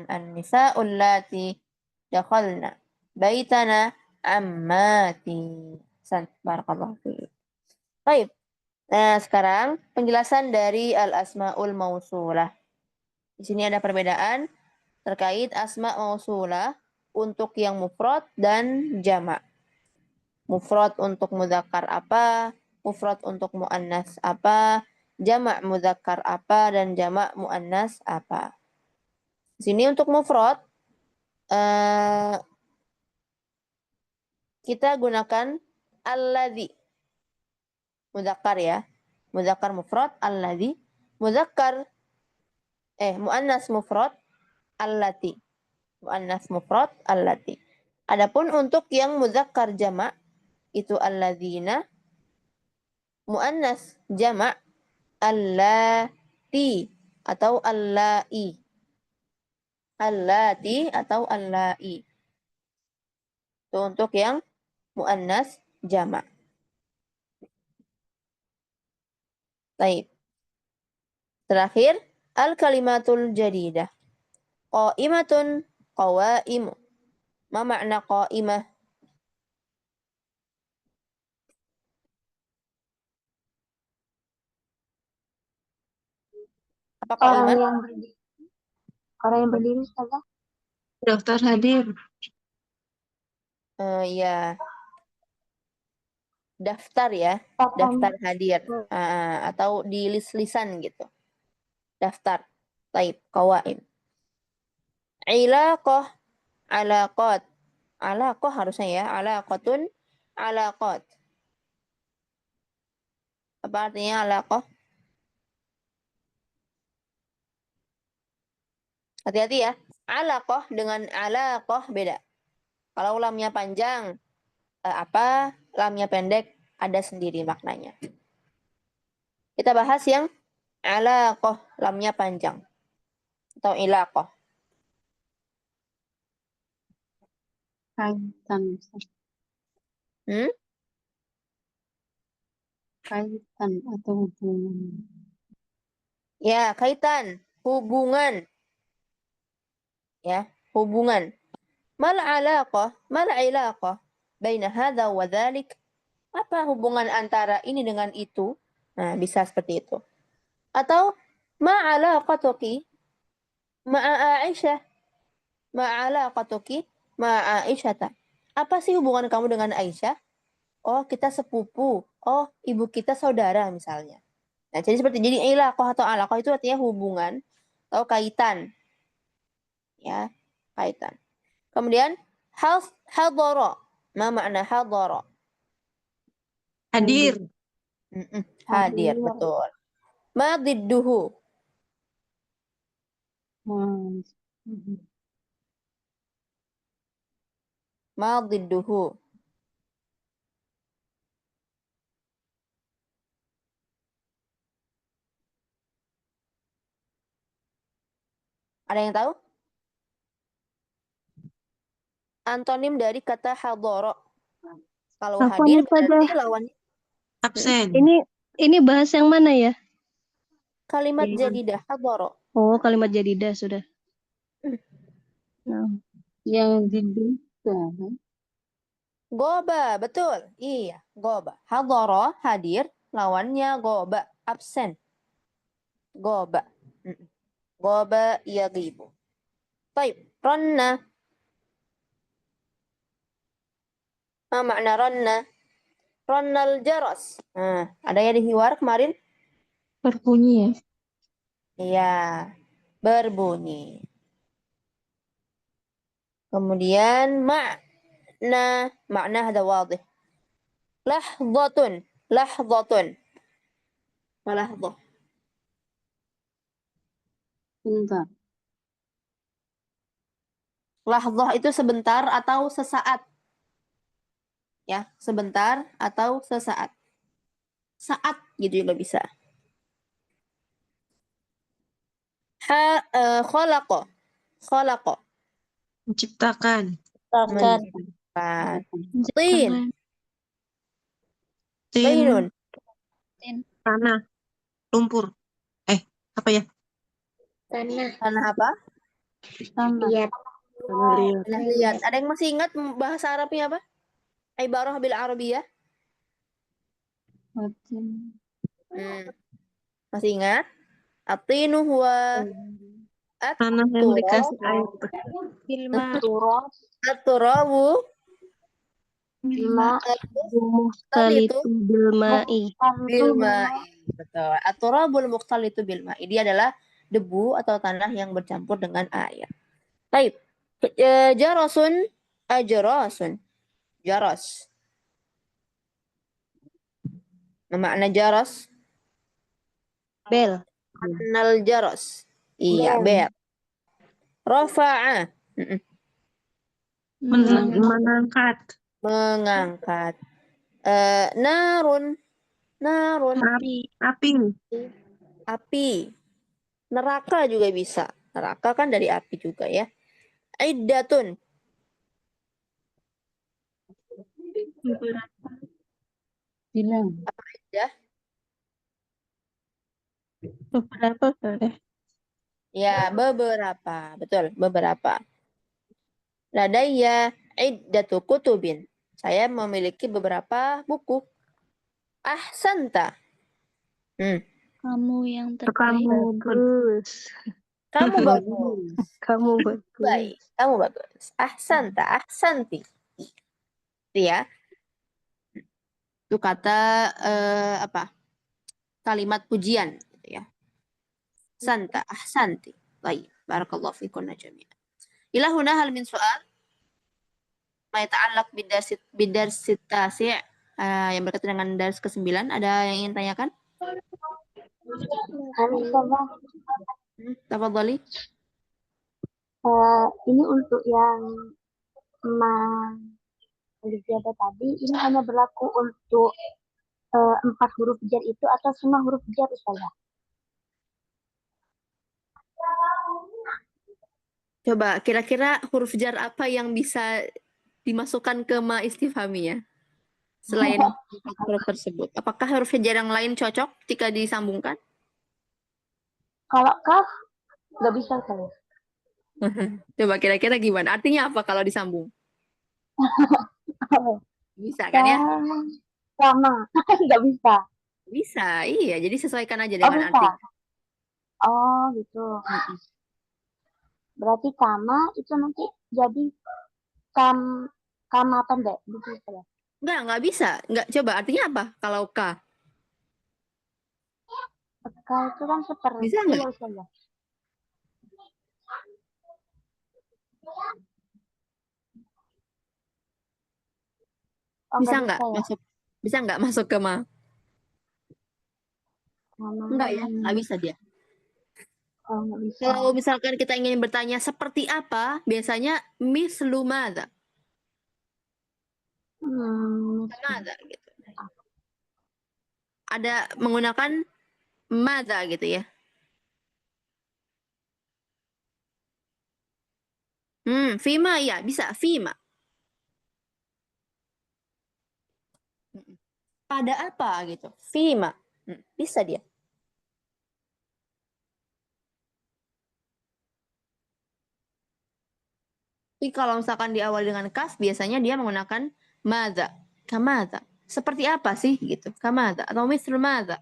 An-nisa'u allati dakhalna baitana ammati. Barakallahu fiik. Baik. Nah, sekarang penjelasan dari al-asmaul mausulah. Di sini ada perbedaan terkait asma mausulah untuk yang mufrad dan jamak. Mufrad untuk mudzakkar apa, mufrad untuk muannas apa, jamak mudzakkar apa, dan jamak muannas apa. Di sini untuk mufrad kita gunakan alladzi. Mudzakkar ya. Mudzakkar mufrad alladzi. Mudzakkar muannas mufrad allati. Muannas mufrad allati. Adapun untuk yang mudzakkar jamak itu alladzina. Muannas jamak allati atau allai. Allati atau allai. Itu untuk yang muannas jamak. Baik. Terakhir, al-kalimatul jadidah. Qa'imatun, qawaimu. Ma makna qa'imah? Apa qa'imah? Orang yang berdiri Ustazah. Daftar hadir. Ya. Daftar ya. Daftar hadir. Atau di list-lisan gitu. Daftar. Taib, qawaim. Ilaqah, alaqat. Alaqah harusnya ya. Alaqatun, alaqat. Apa artinya alaqah? Hati-hati ya. Alaqah dengan alaqah beda. Kalau lamnya panjang, lamnya pendek, ada sendiri maknanya. Kita bahas yang alaqah, lamnya panjang. Atau ilaqah. Kaitan. Kaitan atau hubungan. Ya, kaitan, hubungan. Ya, hubungan. Mal ilaqah baina hadza wa dzalik. Apa hubungan antara ini dengan itu? Nah, bisa seperti itu. Atau ma alaqatuki ma'a Aisyah. Ma alaqatuki ma'a Aisyata. Apa sih hubungan kamu dengan Aisyah? Oh, kita sepupu. Oh, ibu kita saudara misalnya. Nah, jadi ilaqah atau alaqah itu artinya hubungan atau kaitan. Ya, kaitan. Kemudian hadara. Ma makna hadara? Hadir. Hadir, betul. Ma didduhu. Mas. Ma didduhu. Ada yang tahu? Antonim dari kata hadoro. Kalau Afwan, hadir Ustazah. berarti lawannya Absen. Ini bahas yang mana ya? kalimat Iya. jadidah hadoro. Oh, kalimat jadidah sudah. Nah, Yang diduga. Goba, betul. Iya, goba. Hadoro, hadir. Lawannya goba, absen. Goba. Goba yagibu. Baik, ronna. Ma makna ronna? Ronnal jaros. Nah, ada ya di hiwar kemarin? Berbunyi ya. Iya, berbunyi. Kemudian makna hada wadih. Lahdhatun, lahdhatun. Walahdzah. Bentar. Lahdzah itu sebentar atau sesaat. Ya, sebentar atau sesaat. Saat gitu juga bisa. Khalaqa. Khalaqa. Menciptakan. Bahkan Tin. Tin. Tinun. Tanah. Lumpur. Apa ya? Tanah. Tanah apa? Lihat. Lihat. Tanah liat. Ada yang masih ingat bahasa Arabnya apa? Ibarah bil Arabiyah. Fatin. Masih ingat? Atinu huwa Tanah yang dikasih air. at-turabu Ma itu bil ma'i. bil ma'i. Betul. At-turabul muqtalitu bil ma'i. Dia adalah debu atau tanah yang bercampur dengan air. Baik. Jarasun ajrasun. Jaras. Makna jaras? Bel. Nal jaras. Iya, bel. Rafa'a. Mengangkat. Mengangkat. Narun. Narun. Api. Api. Neraka juga bisa. Neraka kan dari api juga ya. Iddatun. Bilang. Iddah. beberapa boleh. Ya, beberapa. Betul, beberapa. Ladayya iddatu kutubin. Saya memiliki beberapa buku. Ahsanta. Kamu yang Kamu Bagus. Kamu bagus. Kamu bagus. Baik, kamu bagus. Ahsanta, ahsanti. Itu ya. Itu kata apa? Kalimat pujian gitu ya. Santa, ahsanti. Baik, barakallahu fikunna jami'an. Ila huna hal min soal ma yata'allaq bidarsit tasi' yang berkaitan dengan dars ke-9. Ada yang ingin tanyakan? Ustazah, Tafadhali. ini untuk yang Olimpiade tadi, ini hanya berlaku untuk 4 huruf jar itu atau semua huruf jar, Ustazah? Coba kira-kira huruf jar apa yang bisa dimasukkan ke ma istifhamiyah selain huruf tersebut? Apakah huruf jar yang lain cocok jika disambungkan? Kalau kaf, nggak bisa, Ustazah. Coba kira-kira gimana? Artinya apa kalau disambung? Bisa kan ya? Sama, nggak bisa. Bisa, iya. Jadi sesuaikan aja Oh, dengan bisa. arti. Oh, gitu. Berarti kama itu nanti jadi kama pendek, gitu ya? Enggak bisa. Enggak, coba artinya apa kalau K? K itu kan seperti Bisa nggak? ya, Ustazah. Oh, Bisa nggak nggak bisa ya? masuk Bisa nggak masuk ke ma? Enggak ya, nggak bisa dia. Kalau nggak bisa. Kalau misalkan kita ingin bertanya seperti apa, biasanya mislu madza. Sama ada gitu. Ada menggunakan madza gitu ya. Fima ya, bisa fima. Pada apa gitu? Fima. Bisa dia. Tapi kalau misalkan diawali dengan kaf, biasanya dia menggunakan madza. Kamadza. Seperti apa sih gitu? Kamadza atau mislu madza.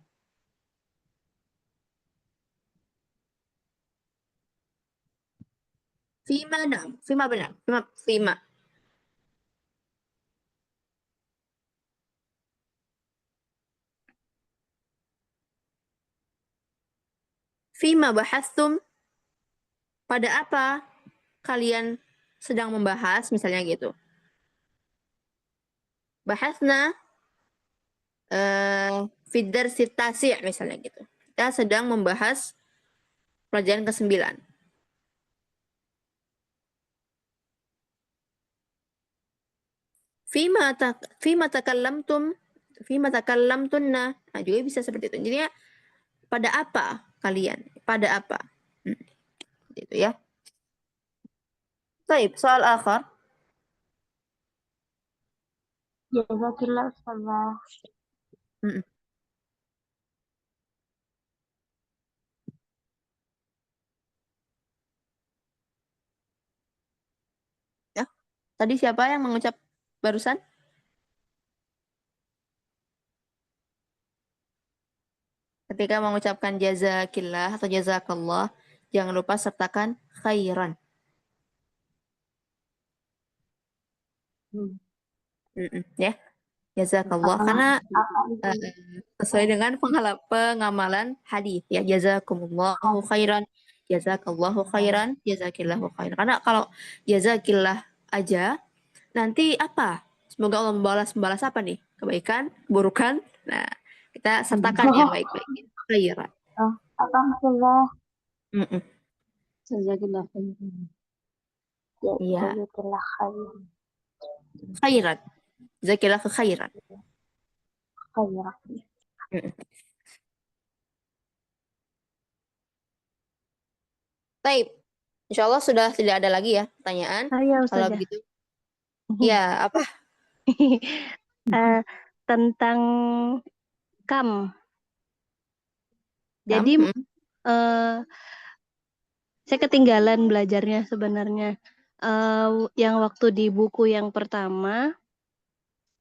Fima nah, fima benar. Fima. Fima bahastum. Pada apa kalian sedang membahas misalnya gitu. Bahasna fid darsi tasi' misalnya gitu. Kita sedang membahas pelajaran ke-9. Fima takallamtunna. Nah, juga bisa seperti itu. Jadi pada apa kalian? Pada apa? Gitu ya. Baik, soal akhir. Jazakillah Ustazah. Ya. Tadi siapa yang mengucap barusan? Ketika mengucapkan jazakillah atau jazakallah, jangan lupa sertakan khairan. Ya, jazakallah. Karena sesuai dengan pengamalan hadis ya, jazakumullahu khairan, jazakallahu khairan, jazakillahu khairan. Karena kalau jazakillah aja, nanti apa? Semoga Allah membalas apa nih? Kebaikan, keburukan. Nah, kita sertakan yang baik-baik. Khairan. Apa Ustazah? Jazakillah khairan. Iya. Jazakillah khairan. Khairan. Jazakillah khairan. Khairan. Baik. Insya Allah sudah tidak ada lagi ya pertanyaan. Ya, Kalau Ustazah. begitu, ya apa? Tentang kam. Jadi saya ketinggalan belajarnya sebenarnya. Yang waktu di buku yang pertama,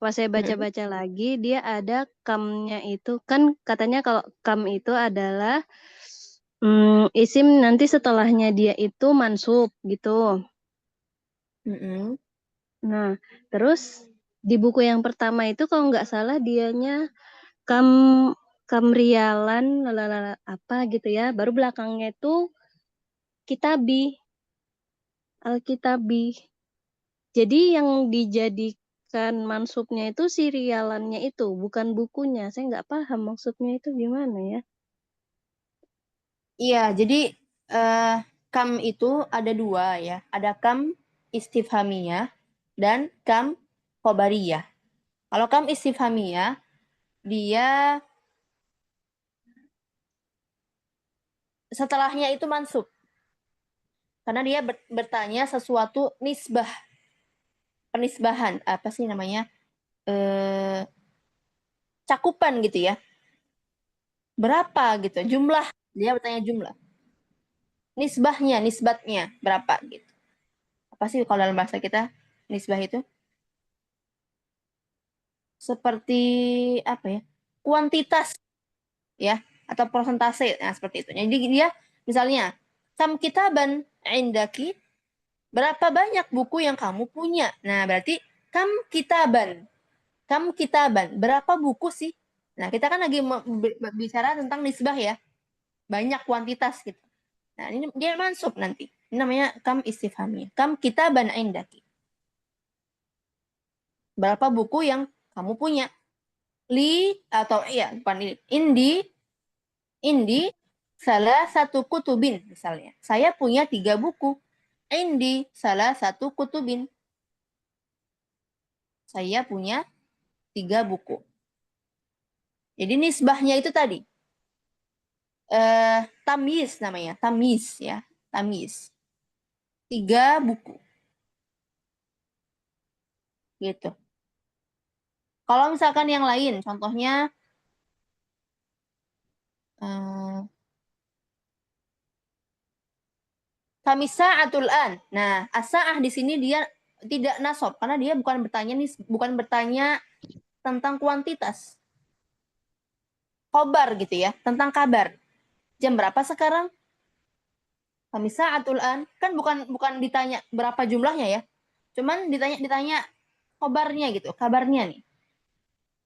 pas saya baca-baca lagi, dia ada kamnya itu. Kan katanya kalau kam itu adalah isim nanti setelahnya dia itu mansub gitu. Nah, terus di buku yang pertama itu kalau nggak salah dianya kamrialan apa gitu ya. Baru belakangnya itu kitabi. Al-kitabi. Jadi yang dijadikan mansubnya itu serialannya itu, bukan bukunya. Saya nggak paham maksudnya itu gimana ya. Iya, jadi kam itu ada dua ya. Ada kam istifhamiyah dan kam khobariyah. Kalau kam istifhamiyah, dia setelahnya itu mansub. Karena dia bertanya sesuatu nisbah. Penisbahan, apa sih namanya? Cakupan gitu ya. Berapa gitu, jumlah. Dia bertanya jumlah. Nisbatnya berapa gitu. Apa sih kalau dalam bahasa kita nisbah itu? Seperti apa ya? Kuantitas ya atau persentase, nah seperti itu. Jadi dia misalnya kam kitaban indaki, berapa banyak buku yang kamu punya? Nah, berarti kam kitaban, berapa buku sih? Nah, kita kan lagi bicara tentang nisbah ya, banyak kuantitas gitu. Nah, ini dia mansub nanti. Ini namanya kam istifhamiyah. Kam kitaban indaki. Berapa buku yang kamu punya? atau iya bukan li, indi salah satu kutubin misalnya. Saya punya 3 buku. Indi salah satu kutubin. Saya punya 3 buku. Jadi nisbahnya itu tadi. Tamyiz namanya. Tamyiz ya. Tamyiz. 3 buku. Gitu. Kalau misalkan yang lain, contohnya kami sa'atul an. Nah, as-sa'ah di sini dia tidak nasab karena dia bukan bertanya tentang kuantitas. Khobar gitu ya, tentang kabar. Jam berapa sekarang? Kami sa'atul an kan bukan ditanya berapa jumlahnya ya. Cuman ditanya khobarnya gitu, kabarnya nih.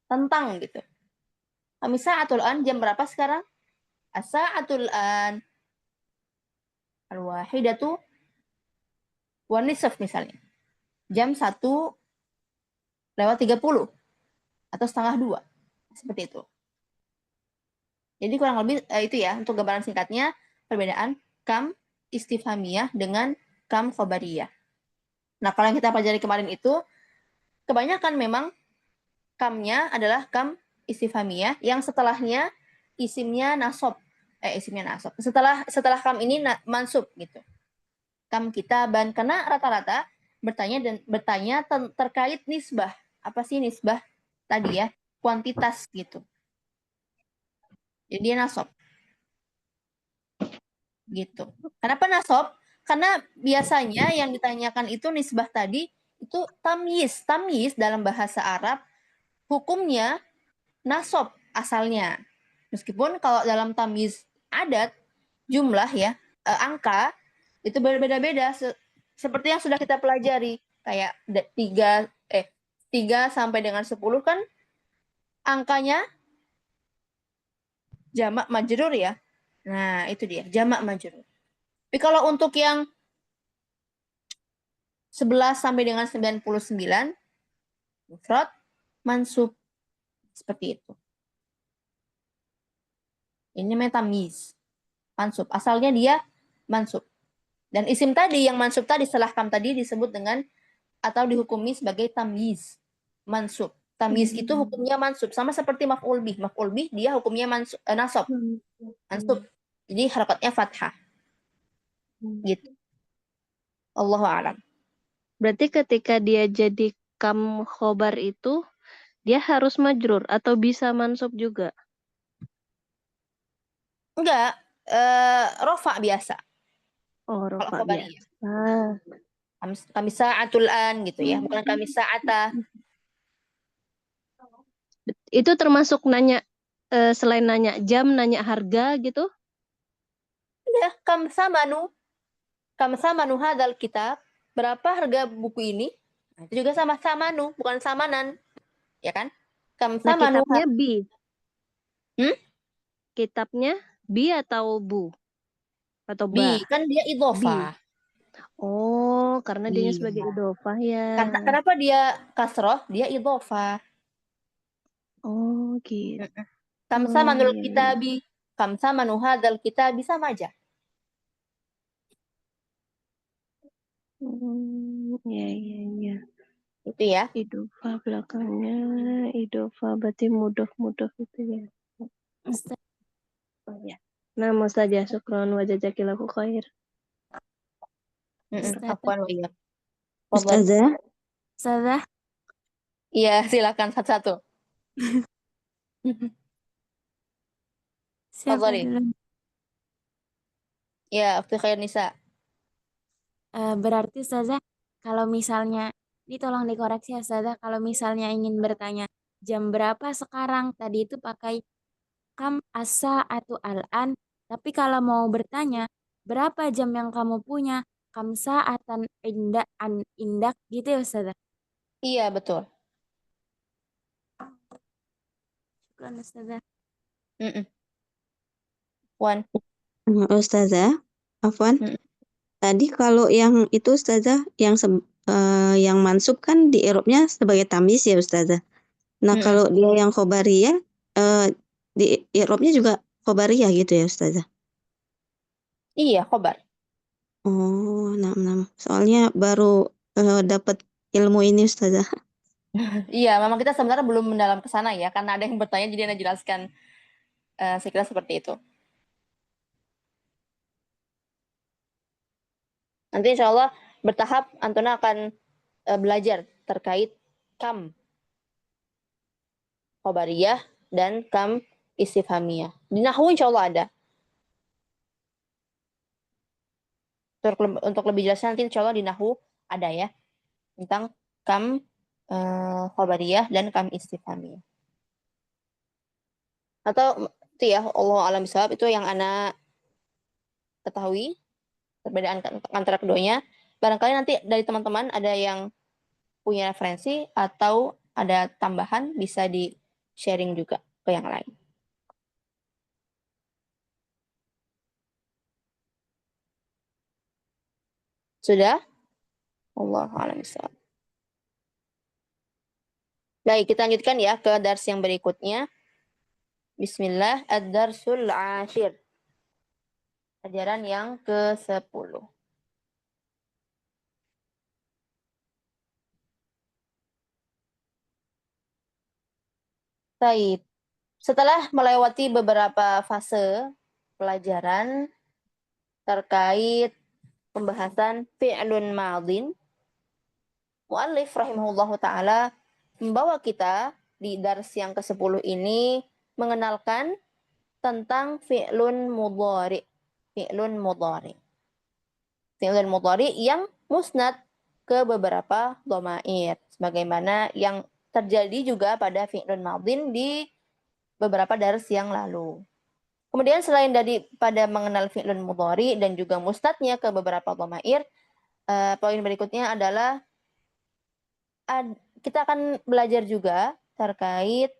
Tentang gitu. Kami sa'atul an jam berapa sekarang? As-sa'atul an al-wahidatu wa nisf misalnya. Jam 1:30 atau 1:30. Seperti itu. Jadi kurang lebih itu ya untuk gambaran singkatnya perbedaan kam istifhamiyah dengan kam khobariyah. Nah, kalau yang kita pelajari kemarin itu kebanyakan memang kamnya adalah kam istifhamiyah yang setelahnya isimnya nasab. Setelah kam ini mansub gitu. Kam kitaban karena rata-rata bertanya terkait nisbah. Apa sih nisbah tadi ya? Kuantitas gitu. Jadi dia nasab. Gitu. Kenapa nasab? Karena biasanya yang ditanyakan itu nisbah tadi itu tamyiz. Tamyiz dalam bahasa Arab hukumnya nasab asalnya. Meskipun kalau dalam tamyiz adat jumlah ya angka itu berbeda-beda seperti yang sudah kita pelajari kayak 3 sampai dengan 10 kan angkanya jamak majrur ya. Nah, itu dia, jamak majrur. Tapi kalau untuk yang 11 sampai dengan 99 mufrad mansub seperti itu. Ini namanya tamyiz. Mansub. Asalnya dia mansub. Dan isim tadi yang mansub tadi setelah kam tadi disebut dengan atau dihukumi sebagai tamyiz. Mansub. Tamyiz itu hukumnya mansub sama seperti maf'ul bih. Maf'ul bih dia hukumnya nasab. Mansub. Jadi harakatnya fathah. Gitu. Allahu a'lam. Berarti ketika dia jadi kam khobar itu dia harus majrur atau bisa mansub juga? Enggak, rofa biasa. Oh, Kalau rofa khobariyah. biasa. Kami sa'atul an gitu ya, bukan kami sa'ata. Itu termasuk nanya selain nanya jam, nanya harga gitu? Ya, kam samanu hadzal kitab. Berapa harga buku ini? Nah, itu juga sama samanu, bukan samanan. Ya kan? Kam Nah, samanu. kitabnya bi. Hmm? Kitabnya bi atau bu? Atau ba? Bi, kan dia idhofah. Oh, karena dia Iya. sebagai idhofah ya. Kenapa dia kasroh? Dia idhofah. Oh, gitu. Kam samanul kitabi, kam samanu hadzal kitabi sama aja. Ya. Itu ya. Idhofah belakangnya, idhofah berarti mudof itu ya. Oh ya. Nah, Ustazah, syukron wa jazakallahu khair. Afwan wa iyyak. Ustazah, Ustazah, Iya, silakan satu-satu. siapa Fadhali. dulu? Ya, waktu khair Nisa. Berarti Ustazah, kalau misalnya, ini tolong dikoreksi ya Ustazah, kalau misalnya ingin bertanya jam berapa sekarang, tadi itu pakai kam asa atau al-an, tapi kalau mau bertanya berapa jam yang kamu punya, kam sa'atan indak gitu ya Ustazah. Iya, betul. Syukran Ustazah. Wan. Ustazah, Afwan. Tadi kalau yang itu Ustazah yang mansub kan di i'rabnya sebagai tamyiz ya Ustazah. Nah, Mm-mm. kalau dia yang khobariyah, di i'rabnya juga khobariyah gitu ya, Ustazah? Iya, khobar. Oh, nah. Soalnya baru dapat ilmu ini, Ustazah. Iya, memang kita sebenarnya belum mendalam ke sana ya, karena ada yang bertanya jadi Ana jelaskan. Saya kira seperti itu. Nanti insya Allah bertahap Antuna akan belajar terkait kam khobariyah dan kam istifhamiyah. Di Nahwu insya Allah ada. Untuk lebih jelasnya nanti insya Allah di Nahwu ada ya. Tentang kam khobariyah dan kam istifhamiyah. Atau itu ya, Allah alam bisawab, itu yang Ana ketahui perbedaan antara keduanya. Barangkali nanti dari teman-teman ada yang punya referensi atau ada tambahan, bisa di sharing juga ke yang lain. Sudah? Allah alam bisawab. Baik, kita lanjutkan ya ke dars yang berikutnya. Bismillah, ad-darsul ashir. Ajaran yang ke-10. Baik. Setelah melewati beberapa fase pelajaran terkait pembahasan fi'lun madin, mu'allif rahimahullahu ta'ala membawa kita di dars yang ke-10 ini mengenalkan tentang fi'lun mudhari. Fi'lun mudhari. Fi'lun mudhari yang musnad ke beberapa dhamair. Sebagaimana yang terjadi juga pada fi'lun madin di beberapa dars yang lalu. Kemudian selain pada mengenal fi'lun mudhari dan juga musnadnya ke beberapa dhamair, poin berikutnya adalah kita akan belajar juga terkait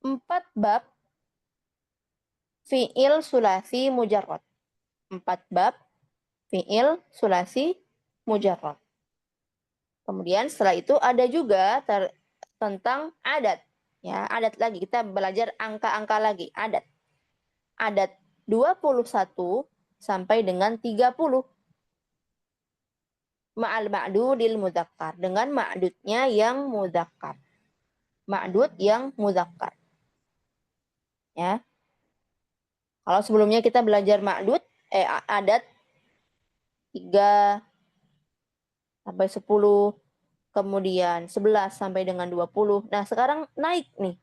4 bab fi'il sulasi mujarrad. 4 bab fi'il sulasi mujarrad. Kemudian setelah itu ada juga tentang adat. Ya, adat lagi. Kita belajar angka-angka lagi. Adat. Adat 21 sampai dengan 30. Ma'al ma'dudil mudzakkar. Dengan ma'dudnya yang mudzakkar. Ma'dud yang mudzakkar. Ya. Kalau sebelumnya kita belajar ma'dud, adat 3 sampai 10, kemudian 11 sampai dengan 20. Nah, sekarang naik nih.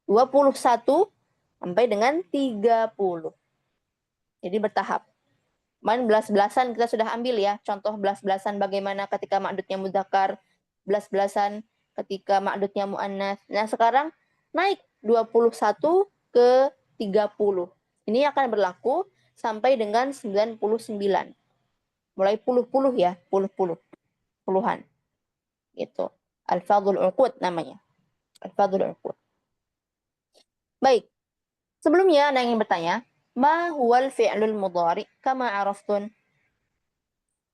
21 sampai dengan 30. Jadi bertahap. Main belas-belasan kita sudah ambil ya. Contoh belas-belasan bagaimana ketika ma'dudnya mudzakkar, belas-belasan ketika ma'dudnya mu'annas. Nah, sekarang naik 21 ke 30. Ini akan berlaku sampai dengan 99. Mulai puluh-puluh ya, puluh-puluh. Puluhan. Gitu. Al-fadhul uqud namanya. Al-fadhul uqud. Baik. Sebelumnya Anda ingin bertanya, ma huwal fi'lul mudhari kama araftun?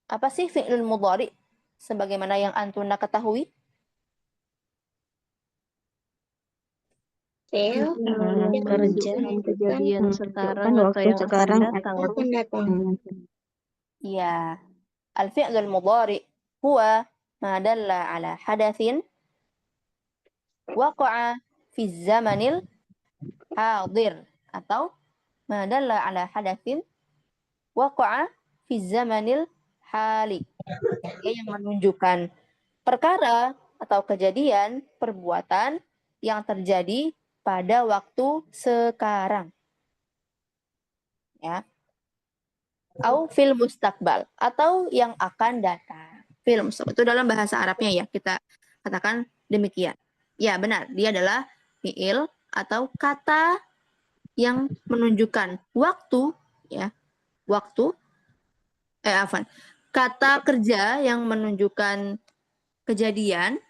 Apa sih fi'lul mudhari sebagaimana yang antuna ketahui? Fi'il Kerja yang Kejadian menunjukkan sekarang atau waktu yang akan sekarang datang. akan datang. Ya. Al-fi'lul mudhari huwa ma dalla ala hadatsin waqa'a fi zamanil hadir, atau ma dalla ala hadatsin waqa'a fi zamanil hali. Yang menunjukkan perkara atau kejadian, perbuatan yang terjadi pada waktu sekarang. Ya. Au fil mustaqbal, atau yang akan datang. Fil mustaqbal itu dalam bahasa Arabnya ya, kita katakan demikian. Ya, benar, dia adalah fiil atau kata yang menunjukkan waktu, ya. Waktu kata kerja yang menunjukkan kejadian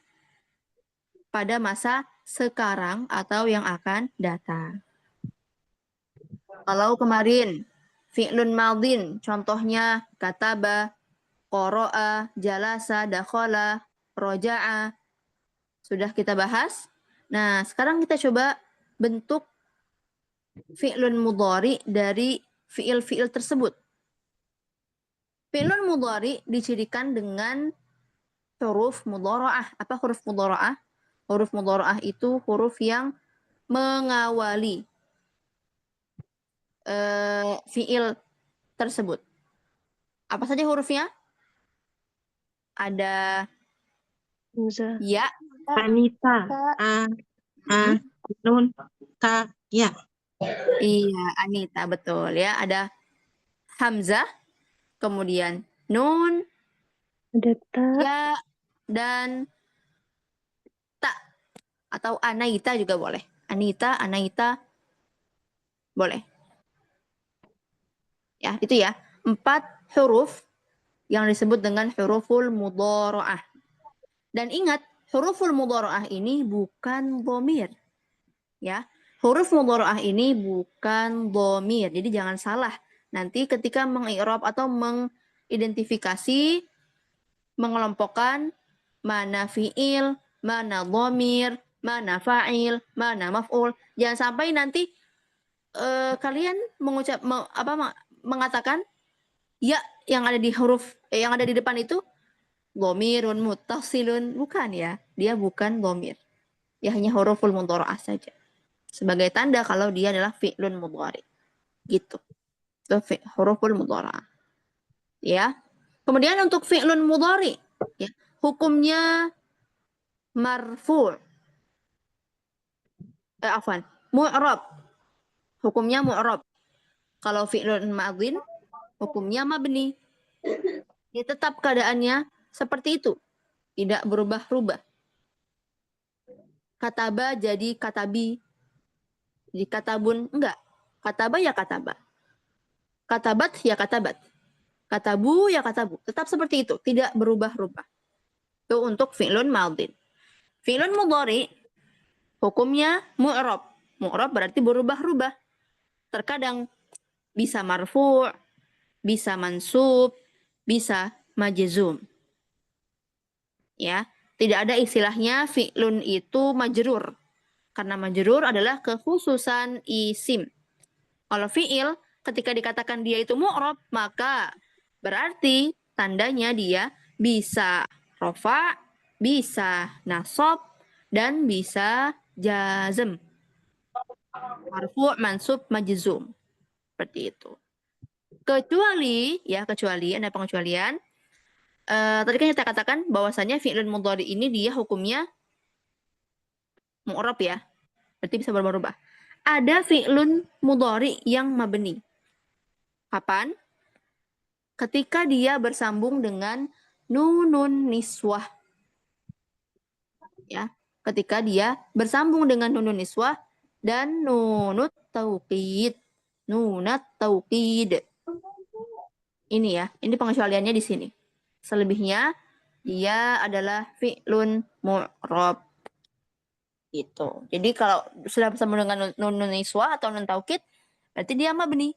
pada masa sekarang atau yang akan datang. Kalau kemarin fi'lun madin, contohnya kataba, qara'a, jalasa, dakhala, roja'a. Sudah kita bahas. Nah, sekarang kita coba bentuk fi'lun mudhari dari fi'il-fi'il tersebut. Fi'lun mudhari dicirikan dengan huruf mudhara'ah. Apa huruf mudhara'ah? Huruf mudhara'ah itu huruf yang mengawali fi'il tersebut. Apa saja hurufnya? Ada Hamzah. ya, Anita. Nun, ta, ya. iya, Anita, betul ya. Ada hamzah, kemudian nun, Ada ta. ya, dan ta. Atau anaita juga boleh. Anita, anaita, boleh. Ya, itu ya. 4 huruf yang disebut dengan huruful mudhara'ah. Dan ingat, huruful mudhara'ah ini bukan dhamir. Ya. Huruf mudhara'ah ini bukan dhamir. Jadi jangan salah. Nanti ketika mengi'rab atau mengidentifikasi, mengelompokkan mana fi'il, mana dhamir, mana fa'il, mana maf'ul. Jangan sampai nanti kalian mengatakan ya yang ada di huruf yang ada di depan itu dhamirun muttasilun, bukan ya. Dia bukan dhamir. Ya hanya huruful mudhara'ah saja. Sebagai tanda kalau dia adalah fi'lun mudhari. Gitu. Itu huruful mudhara'ah. Ya. Kemudian untuk fi'lun mudhari, ya, hukumnya marfu'. Mu'rab. Hukumnya mu'rab. Kalau fi'lun madhin, hukumnya mabni. Ya, tetap keadaannya seperti itu. Tidak berubah-ubah. Kataba jadi katabi. Jadi katabun, enggak. Kataba ya kataba. Katabat ya katabat. Katabu ya katabu. Tetap seperti itu. Tidak berubah-ubah. Itu untuk fi'lun madhin. Fi'lun mudhari, hukumnya mu'rab. Mu'rab berarti berubah-ubah. Terkadang bisa marfu', bisa mansub, bisa majzum. Ya, tidak ada istilahnya fi'lun itu majrur. Karena majrur adalah kekhususan isim. Kalau fi'il ketika dikatakan dia itu mu'rab, maka berarti tandanya dia bisa rofa, bisa nasab, dan bisa jazm. Marfu', mansub, majzum. Seperti itu. Kecuali ada pengecualian. Tadi kan kita katakan bahwasanya fi'lun mudhari ini dia hukumnya mu'rab ya. Berarti bisa berubah-ubah. Ada fi'lun mudhari yang mabni. Kapan? Ketika dia bersambung dengan nunun niswah. Ya, ketika dia bersambung dengan nunun niswah dan nunut tauqid. Nunat tauqid. Ini ya, ini pengecualiannya di sini. Selebihnya dia adalah fi'lun mu'rab. Gitu. Jadi kalau sudah bersambung dengan nun niswah atau nun taukid, berarti dia mabni.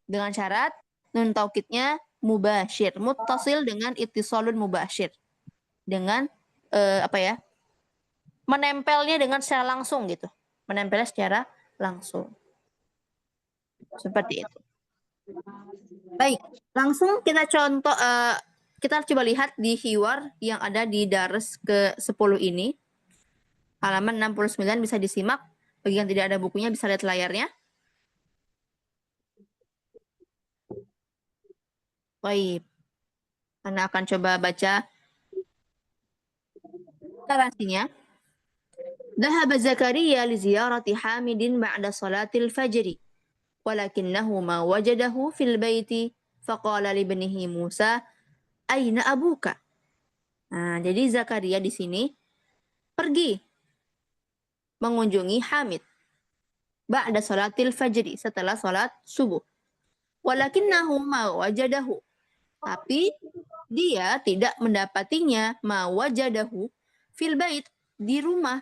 Dengan syarat nun taukidnya mubasyir, muttasil dengan ittisalun mubasyir. Dengan menempelnya dengan secara langsung gitu. Menempelnya secara langsung. Seperti itu. Baik, langsung kita kita coba lihat di hiwar yang ada di dars ke-10 ini. Halaman 69 bisa disimak. Bagi yang tidak ada bukunya bisa lihat layarnya. Baik. Anda akan coba baca narasinya. Dhahaba Zakaria li ziyarati Hamidin ba'da salatil fajri. Walakinahu ma wajadahu fil baiti faqala li ibnihi Musa aina abuka. Nah, jadi Zakaria di sini pergi mengunjungi Hamid ba'da salatil fajri, setelah salat subuh. Walakinnahu ma wajadahu, tapi dia tidak mendapatinya ma wajadahu fil bait, di rumah.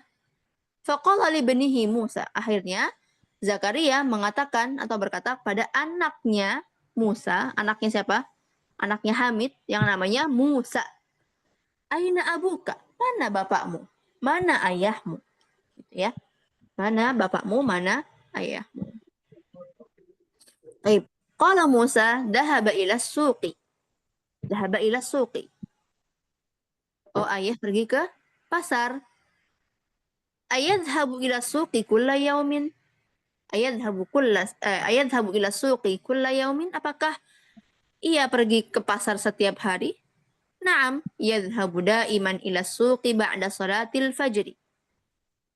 Faqala li ibnihi Musa, akhirnya Zakaria mengatakan atau berkata pada anaknya Musa. Anaknya siapa? Anaknya Hamid yang namanya Musa. Aina abuka, mana bapakmu? Mana ayahmu? Gitu ya. Mana bapakmu, mana ayahmu? Baik. Qala Musa dhahaba ila suqi. Dhahaba ila suqi. Oh, ayah pergi ke pasar. Ayadhabu ila suqi kulla yaumin. Ayadhabu ila suqi kulla yaumin. Apakah ia pergi ke pasar setiap hari? Naam, yadhhabu daiman ila suqi ba'da salatil fajri.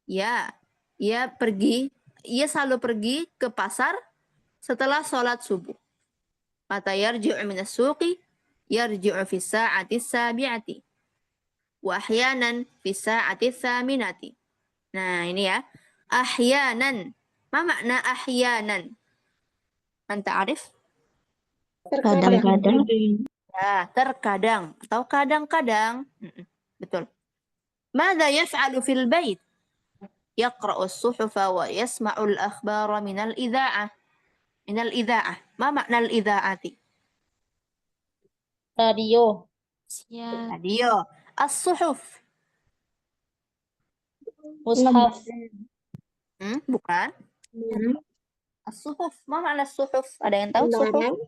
Ya, ia selalu pergi ke pasar setelah sholat subuh. Mata yarji'u minas suqi, yarji'u fi sa'ati sabi'ati. Wa ahyanan fi sa'ati thaminati. Nah, ini ya. Ahyanan. Ma makna ahyanan? Anta arif? Kadang-kadang. Ya, terkadang atau kadang-kadang. Betul. Mada yaf'alu fil bait? Yaqra'u as-suhufa wa yasma'u al-akhbara min al-idha'ah. Min al-idha'ah. Ma makna al-idha'ati? Radio. Ya, Radio. As-suhuf. Mushaf. Bukan. As-suhuf. Ma makna as-suhuf? Ada yang tahu suhuf?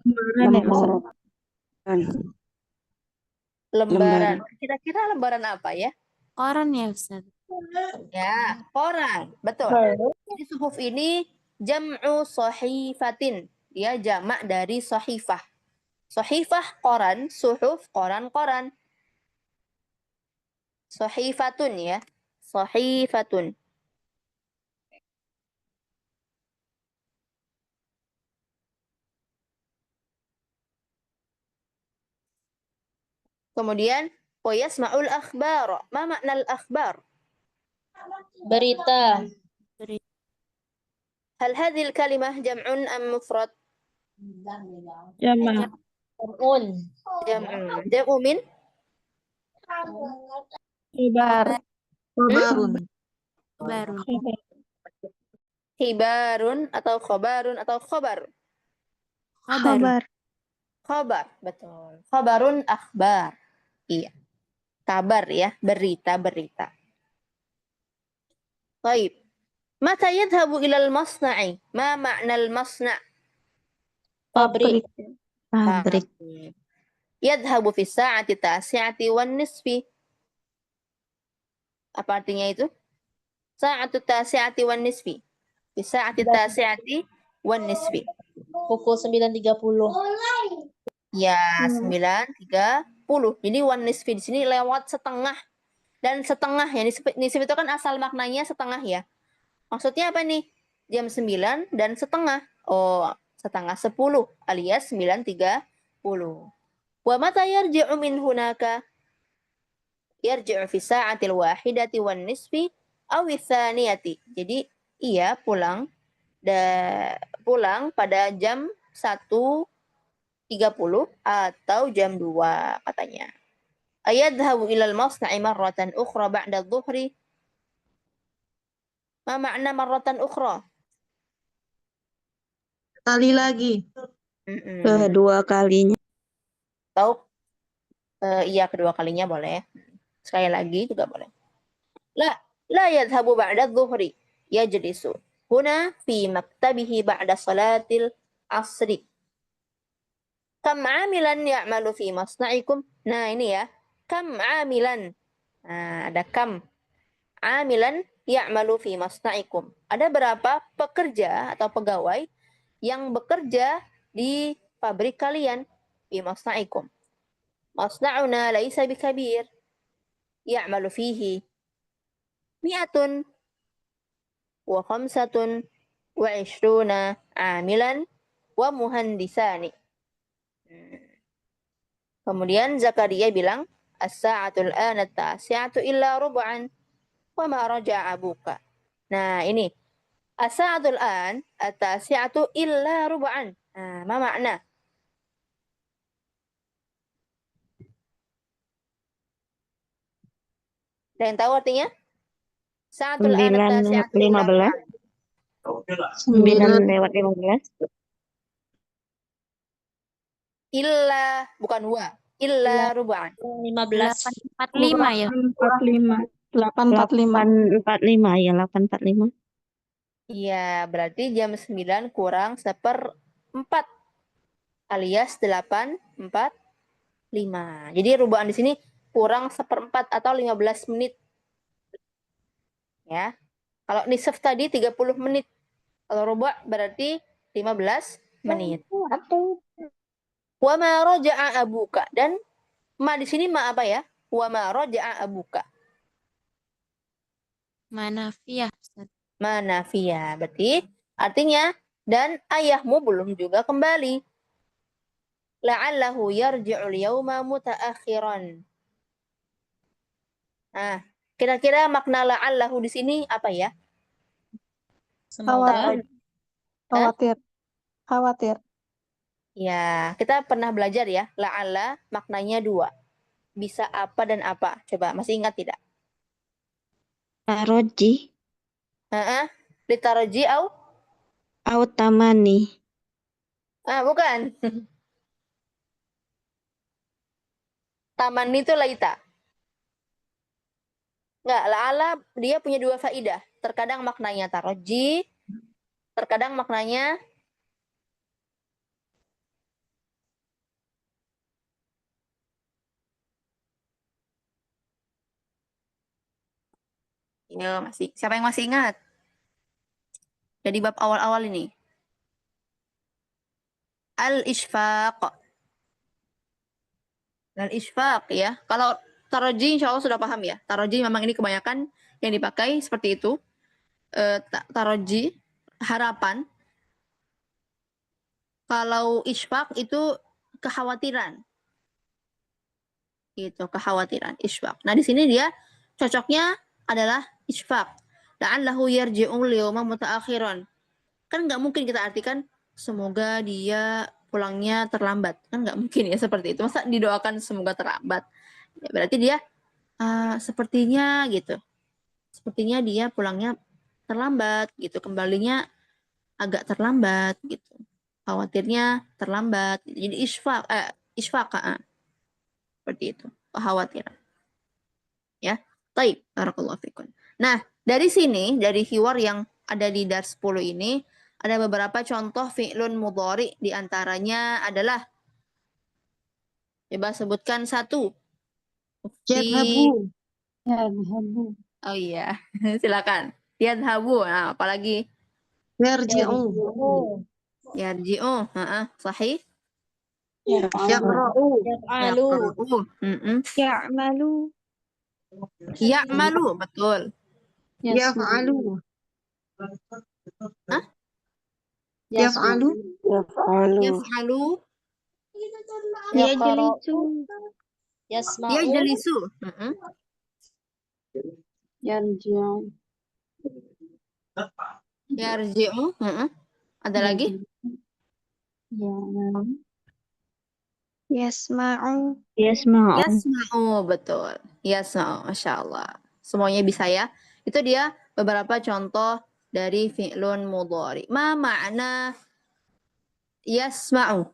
Lembaran. Kira-kira lembaran apa ya? koran ya Ustaz. Ya, koran. Betul. Jadi suhuf ini jam'u sahifatin. Dia jamak dari sahifah. Sahifah koran, suhuf koran-koran. Sahifatun ya. Sahifatun. Kemudian wa yasma'ul akhbar. Ma makna al-akhbar? Berita. Hal hadhihi al-kalimah jam'un am mufrad? Jama. Jam'un. Jam'un. Jam'u min? Ibar. Kabarun. Baru. Khibarun atau khobarun atau khobar? Kabar. Khobar, betul. Khobarun akhbar. Iya. Kabar ya, berita-berita. Baik. Mata yadhabu ilal masna'i? Ma makna al-masna'? Pabrik. Pabrik. Yadhabu fi sa'ati tasi'ati wan nisfi. Apa artinya itu? Sa'atu tasi'ati wan nisfi. Fi sa'ati tasi'ati wan nisfi. Pukul 9.30. Ya, 9.30. Jadi wan nisfi di sini lewat setengah. Dan setengah ya, nisfi itu kan asal maknanya setengah ya. Maksudnya apa nih? Jam 9 dan setengah. Oh, setengah 10 alias 9.30. Wa mata yarji'u min hunaka? Yarji'u fi sa'atil wahidati wan nisfi awi tsaniyati. Jadi ia pulang pada jam 1.30 atau jam 2 katanya. Ayadhabu ilal masna'i marratan ukhra ba'da dhuhri. Ma makna marratan ukhra? Kali lagi. Kedua kalinya. Tahu? Iya, kedua kalinya boleh. Sekali lagi juga boleh. La yadhabu ba'da dhuhri. Yajlisu. Huna fi maktabihi ba'da salatil asri. Kam amilan ya'malu fi masna'ikum? Nah, ini ya. Kam amilan. Nah, ada kam. Amilan ya'malu fi masna'ikum. Ada berapa pekerja atau pegawai yang bekerja di pabrik kalian? Fi masna'ikum. Masna'una laisa bikabir. Ya'malu fihi 100 wa 25 amilan wa muhandisani. Kemudian Zakaria bilang, as-sa'atul ana tasi'atu illa rub'an wa ma raja'a abuka. Nah, ini as-sa'atul an at-tasi'atu illa rub'an. Nah, ma makna? Ada yang tahu artinya? Sa'atul an at-tasi'atu illa rub'an. 9:15. Illa bukan wa. illa rubu'an. 15. 845 ya. 45. 845. 845 ya, 845. Iya, berarti jam 9 kurang 1/4 alias 8:45. Jadi rubu'an di sini kurang 1/4 atau 15 menit. Ya. Kalau nisf tadi 30 menit. Kalau rubu' berarti 15 menit. Wa ma raja'a abuka, dan ma di sini ma apa ya? Wa ma raja'a abuka. Manafiyah. Ustaz. Manafiyah. Berarti artinya dan ayahmu belum juga kembali. La'allahu yarji'ul yawma mutaakhiran. Nah, kira-kira makna la'allahu di sini apa ya? Semoga. Khawatir. Khawatir. Ya, kita pernah belajar ya, la'alla maknanya 2. Bisa apa dan apa? Coba, masih ingat tidak? Taroji Litaraji au? tamani. Bukan. Taman itu laita. Enggak, la'alla dia punya 2 faidah. Terkadang maknanya taroji, terkadang maknanya ya masih. Siapa yang masih ingat? Jadi bab awal-awal ini. Al-Ishfaq. Al-Ishfaq ya. Kalau taroji insya Allah sudah paham ya. Taroji memang ini kebanyakan yang dipakai seperti itu. Taroji, harapan. Kalau ishfaq itu kekhawatiran. Gitu, kekhawatiran, ishfaq. Nah, di sini dia cocoknya adalah ishfaq. La'allahu yarji'ul yawma mutaakhiran. Kan nggak mungkin kita artikan semoga dia pulangnya terlambat. Kan nggak mungkin ya seperti itu. Masa didoakan semoga terlambat? Ya, berarti dia sepertinya gitu. Sepertinya dia pulangnya terlambat gitu. Kembalinya agak terlambat gitu. Khawatirnya terlambat. Jadi ishfaq. Seperti itu. Kekhawatiran. Ya. Taib. Barakallahu fikum. Nah, dari sini, dari hiwar yang ada di dars 10 ini, ada beberapa contoh fi'lun mudhari, di antaranya adalah, coba sebutkan satu. Yadhabu. Yadhabu. Oh iya, silakan. Yadhabu, nah, apalagi? Yarji'u. Yarji'u, sahih. Yaqra'u. Yaf'alu. Ya'malu. Ya'malu, betul. Yaf'alu. Hah? Yaf'alu. Yaf'alu. Yaf'alu. Yajlisu. Yasma'u. Yajlisu. Yarji'u. Yarji'u. Ada lagi? Yasma'u. Yasma'u, betul. Yasma'u, Masya Allah. Semuanya bisa ya. Itu dia beberapa contoh dari fi'lun mudhari. Ma ma'na yasma'u?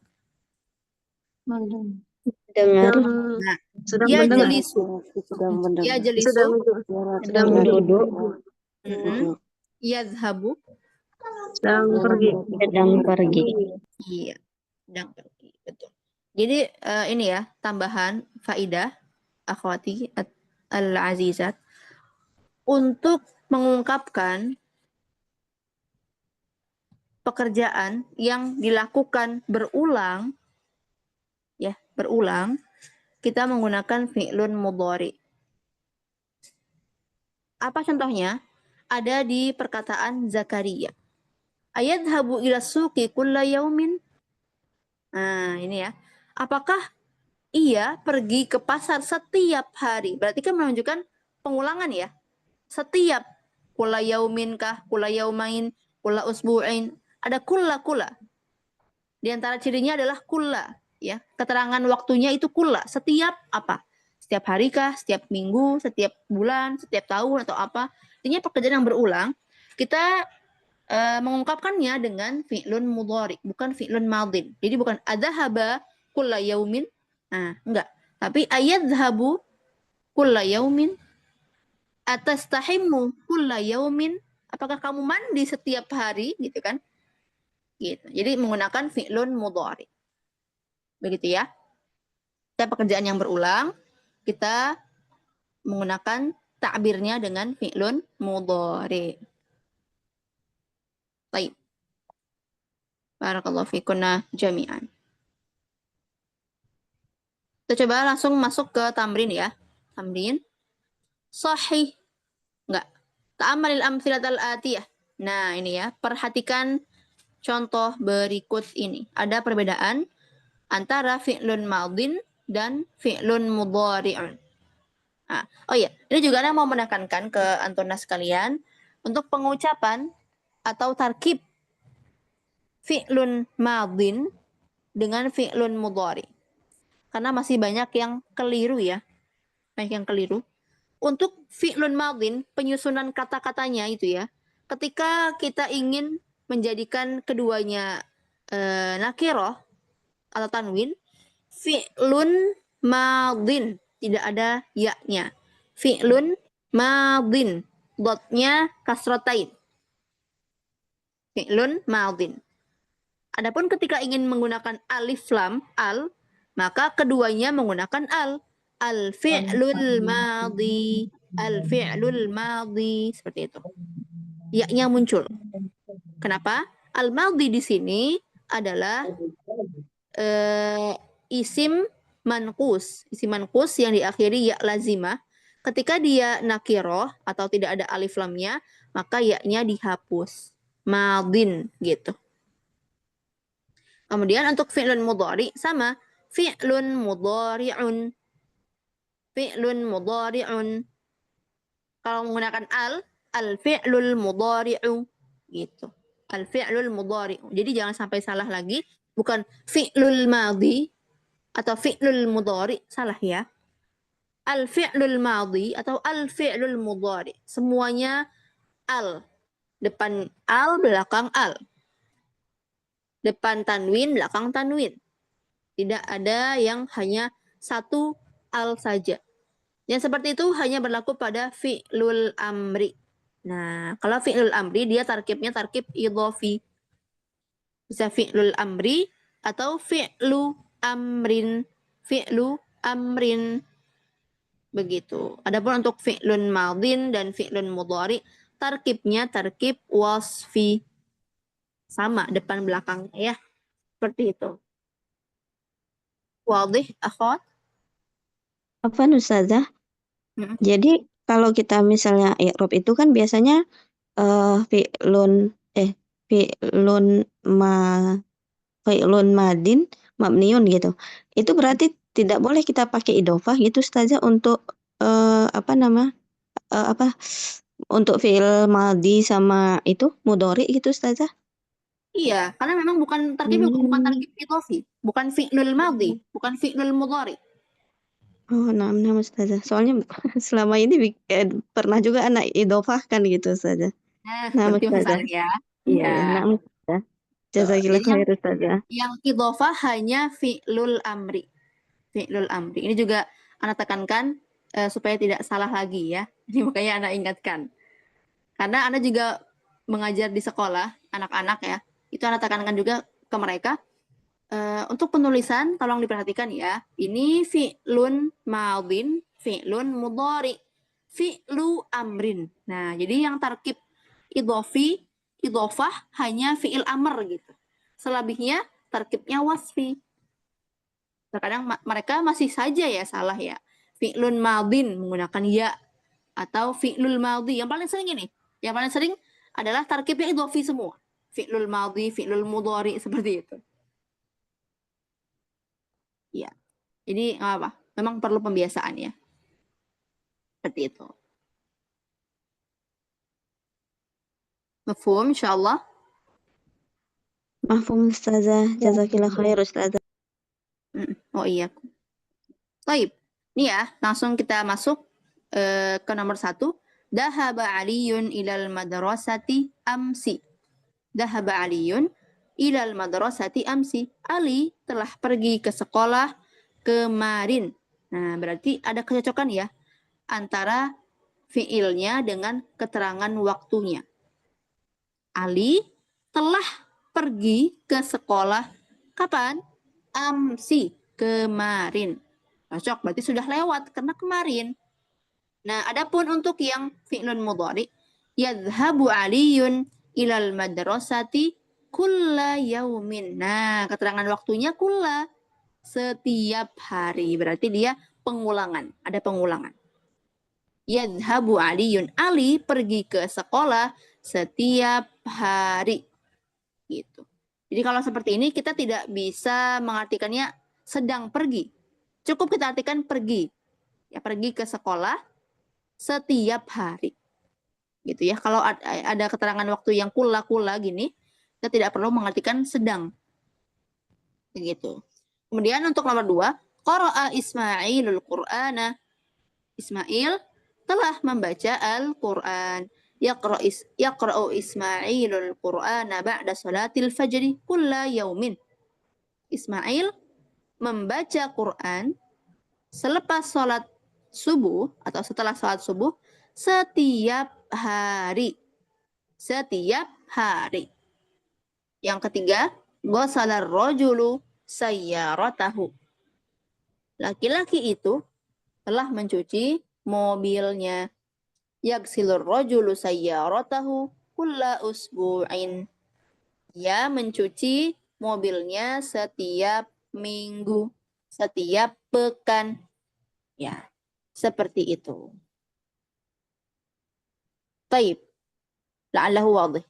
Dengar. Nah, Sedang ya mendengar. jelisu. Sedang mendengar. Ya jelisu. Sedang duduk. Yadhabu. Sedang pergi. Iya, sedang pergi. Betul. Jadi ini ya, tambahan faidah akhwati al-azizat untuk mengungkapkan pekerjaan yang dilakukan berulang, ya, berulang, kita menggunakan fi'lun mudhari. Apa contohnya? Ada di perkataan Zakaria. Ayadhabu ila suqi kulla yaumin. Nah, ini ya. Apakah ia pergi ke pasar setiap hari? Berarti kan menunjukkan pengulangan ya. Setiap kulla yaumin kah, kulla yaumain, kulla usbu'ain. Ada kulla. Di antara cirinya adalah kulla, ya. Keterangan waktunya itu kulla. Setiap apa? Setiap hari kah, setiap minggu, setiap bulan, setiap tahun atau apa? Artinya pekerjaan yang berulang. Kita mengungkapkannya dengan fi'lun mudhari, bukan fi'lun madin. Jadi bukan adhaba kulla yaumin. Nah, enggak. Tapi ayadhabu kulla yaumin, atastahimmu kulla yaumin, apakah kamu mandi setiap hari gitu kan? Gitu. Jadi menggunakan fi'lun mudhari. Begitu ya. Setiap pekerjaan yang berulang kita menggunakan ta'birnya dengan fi'lun mudhari. Baik. Barakallahu fikunna jami'an. Kita coba langsung masuk ke tamrin ya. Tamrin. Sahih. Enggak. Ta'amalil amthilatal atiyah. Nah, ini ya. Perhatikan contoh berikut ini. Ada perbedaan antara fi'lun madin dan fi'lun mudhari'un. Nah, oh iya, ini juga Ana mau menekankan ke Antunas sekalian untuk pengucapan atau tarkib fi'lun madin dengan fi'lun mudhari. Karena masih banyak yang keliru ya. Banyak yang keliru. Untuk fi'lun madin, penyusunan kata-katanya itu ya. Ketika kita ingin menjadikan keduanya nakirah atau tanwin, fi'lun madin, tidak ada ya-nya. Fi'lun madin, dotnya kasrotain. Fi'lun madin. Adapun ketika ingin menggunakan alif lam, al, maka keduanya menggunakan al. Al-fi'lul madhi, al-fi'lul madhi, seperti itu. Ya-nya muncul. Kenapa? Al-madhi di sini adalah isim manqus. Isim manqus yang diakhiri ya lazimah. Ketika dia nakiroh atau tidak ada alif lamnya, maka ya-nya dihapus. Madin gitu. Kemudian untuk fi'lun mudhari sama. Fi'lun mudhari'un. Fi'lun mudhari'un. Kalau menggunakan al-fi'lul mudhari'u. Gitu. Al-fi'lul mudhari'u. Jadi jangan sampai salah lagi. Bukan fi'lul madhi atau fi'lul mudhari. Salah ya. Al-fi'lul madhi atau al-fi'lul mudhari. Semuanya al. Depan al, belakang al. Depan tanwin, belakang tanwin. Tidak ada yang hanya satu al saja. Yang seperti itu hanya berlaku pada fi'lul amri. Nah, kalau fi'lul amri dia tarkibnya tarkib idhofi. Bisa fi'lul amri atau fi'lu amrin. Fi'lu amrin. Begitu. Adapun untuk fi'lun madin dan fi'lun mudhari, tarkibnya tarkib wasfi. Sama depan belakang ya. Seperti itu. Wadih, akhwat? Apa Ustazah? Jadi kalau kita misalnya i'rab itu kan biasanya fi'lun madin mabniun gitu. Itu berarti tidak boleh kita pakai idhofah gitu Ustazah untuk untuk fi'il madhi sama itu mudhari gitu Ustazah. Iya, karena memang bukan tarkib bukan tarkib idhofi, bukan fi'lul madhi, bukan fi'lul mudhari. Oh, nah Ustazah. Soalnya selama ini pernah juga anak idhofah kan gitu Ustazah. Nah, Berarti Ustazah. masalah ya. Iya. Nah, Ustazah. Jazakillah khair Ustazah. Yang idhofah hanya fi'lul amri. Fi'lul amri. Ini juga anak tekankan supaya tidak salah lagi ya. Ini makanya anak ingatkan. Karena anak juga mengajar di sekolah anak-anak ya. Itu anak tekankan juga ke mereka. Untuk penulisan tolong diperhatikan ya. Ini fi'lun madhin, fi'lun mudhari, fi'lu amrin. Nah, jadi yang tarkib idhofah hanya fi'il amr gitu. Selebihnya tarkibnya wasfi. Terkadang mereka masih saja ya salah ya. Fi'lun madhin menggunakan ya atau fi'lul madhi. Yang paling sering ini. Yang paling sering adalah tarkibnya idhofi semua. Fi'lul madhi, fi'lul mudhari seperti itu. Ya. Jadi nggak apa, memang perlu pembiasaan ya. Seperti itu. Mafhum insyaallah. Mafhum Ustazah. Jazakillah khair Ustazah. Oh iya. Baik. Ini ya, langsung kita masuk ke nomor 1. Dahaba Aliyun ilal madrasati amsi. Dahaba Aliyun ilal madrasati amsi. Ali telah pergi ke sekolah kemarin. Nah, berarti ada kecocokan ya antara fiilnya dengan keterangan waktunya. Ali telah pergi ke sekolah kapan? Amsi, kemarin. Cocok, berarti sudah lewat karena kemarin. Nah, adapun untuk yang fi'lun mudhari, yadhhabu Aliyun ilal madrasati kulla yaumin. Nah, keterangan waktunya kulla, setiap hari. Berarti dia pengulangan, ada pengulangan. Yadhhabu Aliyun, Ali pergi ke sekolah setiap hari. Gitu. Jadi kalau seperti ini kita tidak bisa mengartikannya sedang pergi. Cukup kita artikan pergi. Ya, pergi ke sekolah setiap hari. Gitu ya. Kalau ada keterangan waktu yang kula-kula gini, kita tidak perlu mengartikan sedang. Begitu. Kemudian untuk nomor 2, qara'a Ismailul Qur'ana. Ismail telah membaca Al-Qur'an. Yaqra'u Ismailul Qur'ana ba'da salatil fajri kulla yaumin. Ismail membaca Quran selepas sholat subuh atau setelah sholat subuh setiap hari. Setiap hari. Yang ketiga, ghasalar rajulu sayyaratahu. Laki-laki itu telah mencuci mobilnya. Yagsilur rajulu sayyaratahu kulla usbu'in. Dia mencuci mobilnya setiap minggu, setiap pekan. Ya, seperti itu. Baik. La'allahu wadih.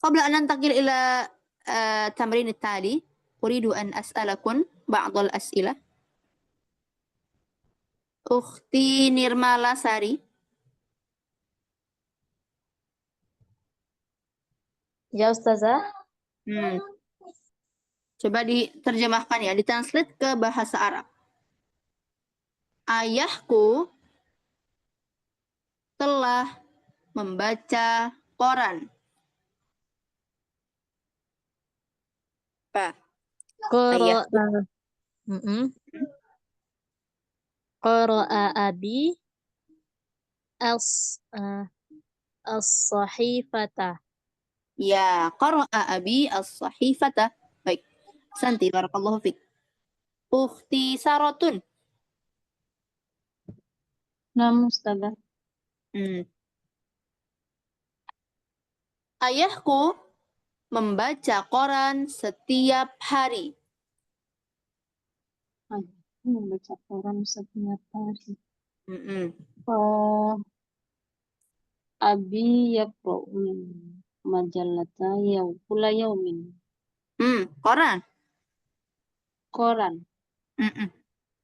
قبل أن ننتقل إلى التمرين التالي أريد أن أسألكم بعض الأسئلة. أختي نيرمالا ساري. Ya Ustazah. Coba diterjemahkan ya, ditranslate ke bahasa Arab. Ayahku telah membaca koran. Apa? Ayah. Qara'a abi as-sahifata. Ya, qara'a abi as-sahifata. Baik. Santi, barakallahu fik. Ukhti Saratun. Nam Ustazah. Ayahku membaca koran setiap hari. Aku membaca koran setiap hari. Abi yaqra'u majallata kulla yaumin. Koran. Koran.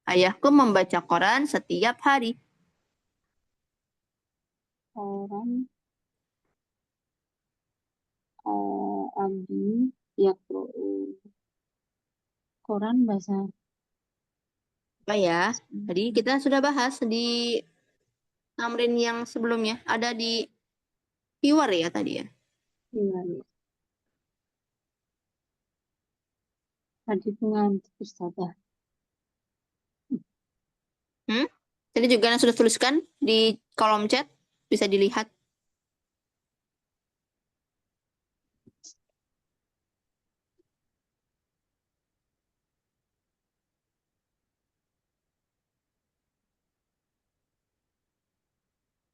Ayahku membaca koran setiap hari. Koran. Abi yaqra'u. Koran bahasa Apa ya? Tadi kita sudah bahas di tamrin yang sebelumnya. Ada di Hiwar ya tadi ya? Iya. Tadi pengantuk Ustazah. Tadi juga sudah tuliskan di kolom chat. Bisa dilihat.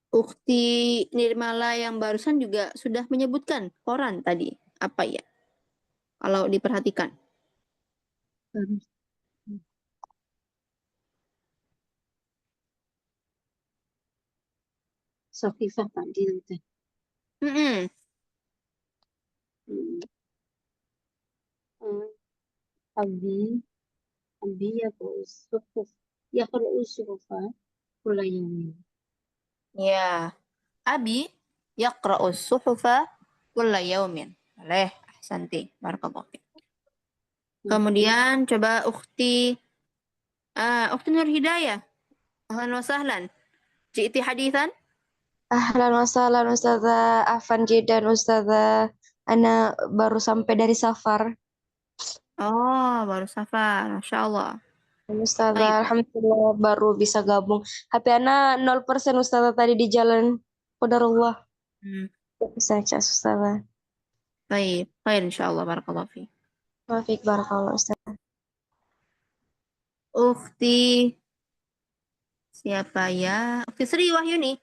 Ukhti Nirmala yang barusan juga sudah menyebutkan koran tadi. Apa ya? Kalau diperhatikan. Safifah tadi nanti. Abi yaqra'u suhufa kulla yaumin. Ya. Abi yaqra'u suhufa kulla yaumin. Boleh. Ahsanti. Barakallahu fiik. Kemudian coba Ukhti Nur Hidayah. Ahlan wa sahlan. Ji'ti hadithan? أهلا وسهلا أستاذة عفوا جدا أستاذة Ana baru sampai dari safar. Oh, baru safar. Masya Allah. Ustazah, Baik. alhamdulillah baru bisa gabung. HP Ana 0% Ustazah tadi di jalan. Qadarullah. Bisa cek Ustazah. Baik. Baik, insya Allah. Barakallahu fi. Maafik barakallah Ustazah. Ukhti. Siapa ya? Ukhti Sri Wahyuni.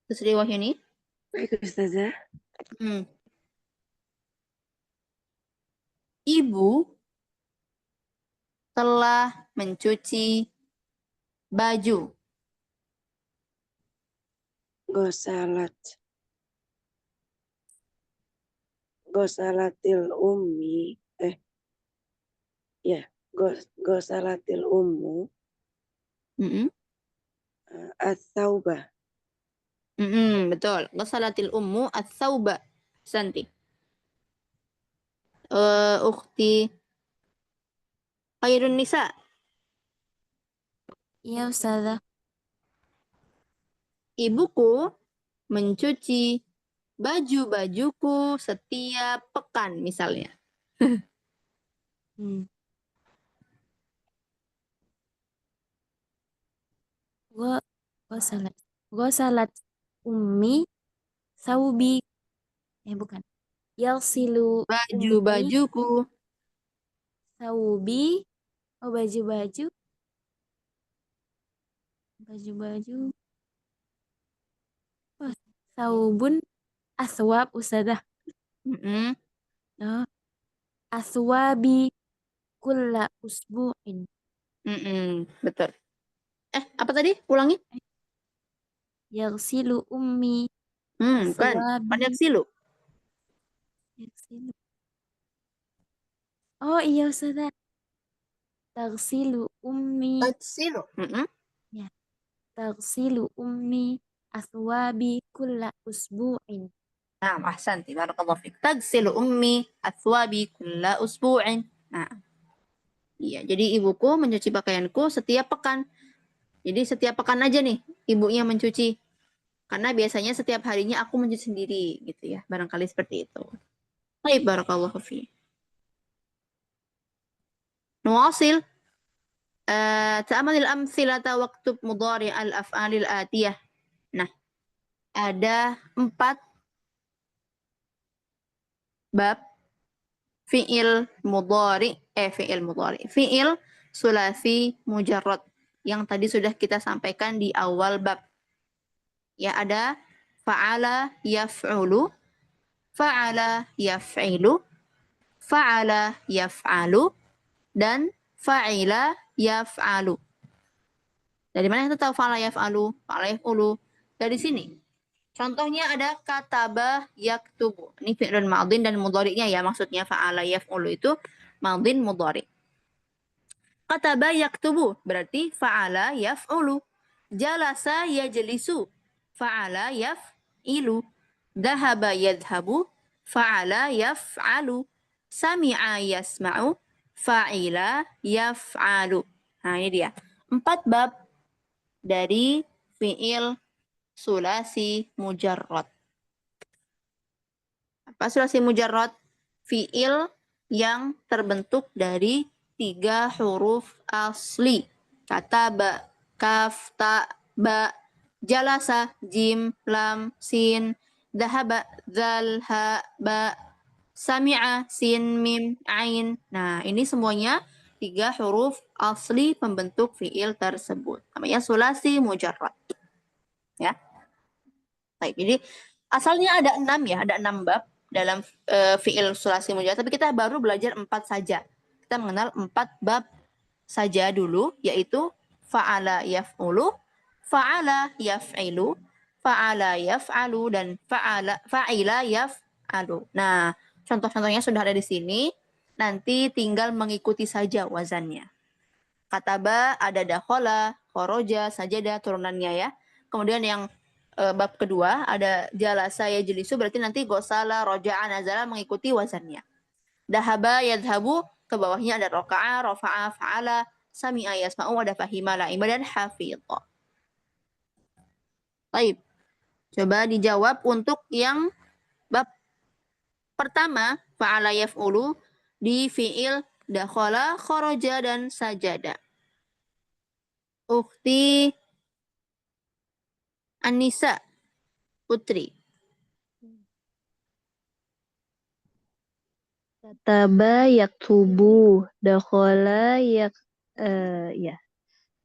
Ukhti Sri Wahyuni. Baik, Ustazah. Ibu telah mencuci baju. Gosalatil ummi. Gosalatil ummu. As-saubah. Betul. Ghasalatil ummu ats-tsauba. Santi. Ukhti Khairun Nisa. Iya, Ustazah. Ibuku mencuci baju-bajuku setiap pekan misalnya. Gua salat ummi saubi. Bukan. Yalsilu ummi Baju-bajuku. saubi. Oh, baju-baju. Baju-baju. Oh, saubun aswab Ustazah. Oh, aswabi kulla usbu'in. Betul. Apa tadi? Ulangi. Yagsilu ummi Bukan yaksilu. Yagsilu. Oh iya Ustazah. Tagsilu ummi. Taksilu. Ya. Tagsilu ummi aswabi kulla usbu'in. Nah, ahsanti. Barakallahu fiik. Tagsilu ummi athwabi kulla usbu'in. Nah. Iya, jadi ibuku mencuci pakaianku setiap pekan. Jadi setiap pekan aja nih ibunya mencuci. Karena biasanya setiap harinya aku mencuci sendiri gitu ya. Barangkali seperti itu. Baik, barakallahu fiik. نواصل. تأمل الأمثلة واكتب مضارع الأفعال الآتية. Nah, ada 4 bab fi'il mudhari, fi'il sulasi mujarrad yang tadi sudah kita sampaikan di awal bab. Ya, ada fa'ala yaf'ulu, fa'ala yaf'ilu, fa'ala yaf'alu, dan fa'ila yaf'alu. Dari mana kita tahu fa'ala yaf'alu, fa'ala yaf'ulu? Dari sini. Contohnya ada kataba yaktubu. Ini fi'lun madhin dan mudhari'nya ya, maksudnya fa'ala yaf'ulu itu madhin mudhari'. Kataba yaktubu berarti fa'ala yaf'ulu. Jalasa yajlisu, fa'ala yaf'ilu. Dhahaba yadhhabu, fa'ala yaf'alu. Sami'a yasma'u, fa'ila yaf'alu. Nah, ini dia. 4 bab dari fi'il sulasi mujarrad. Apa sulasi mujarrad? Fi'il yang terbentuk dari 3 huruf asli. Kataba, kaf, ta, ba, jalasa, jim, lam, sin, dhahaba, dzal, ha, ba, sami'a, sin, mim, ain. Nah, ini semuanya 3 huruf asli pembentuk fi'il tersebut. Namanya sulasi mujarrad. Ya. Baik, jadi asalnya ada 6 ya, ada 6 bab dalam fi'il sulasi mujarrad, tapi kita baru belajar 4 saja. Kita mengenal 4 bab saja dulu, yaitu fa'ala yaf'ulu, fa'ala yaf'ilu, fa'ala yaf'alu, dan fa'ila yaf'alu. Nah, contoh-contohnya sudah ada di sini, nanti tinggal mengikuti saja wazannya. Kataba ada dakhala, kharaja, sajada, turunannya ya. Kemudian yang bab kedua ada jalasa yajlisu, berarti nanti gosala, roja'a, nazala mengikuti wazannya. Dahaba yadhabu, ke bawahnya ada roka'a, rofa'a, fa'ala, sami'a yasma'u, ada fahima, la'ima, dan hafidha. Baik. Coba dijawab untuk yang bab pertama, fa'ala yaf'ulu di fi'il dakhala, kharaja, dan sajada. Ukhti Anissa, Putri. Kataba yaktubu, dakhala ya.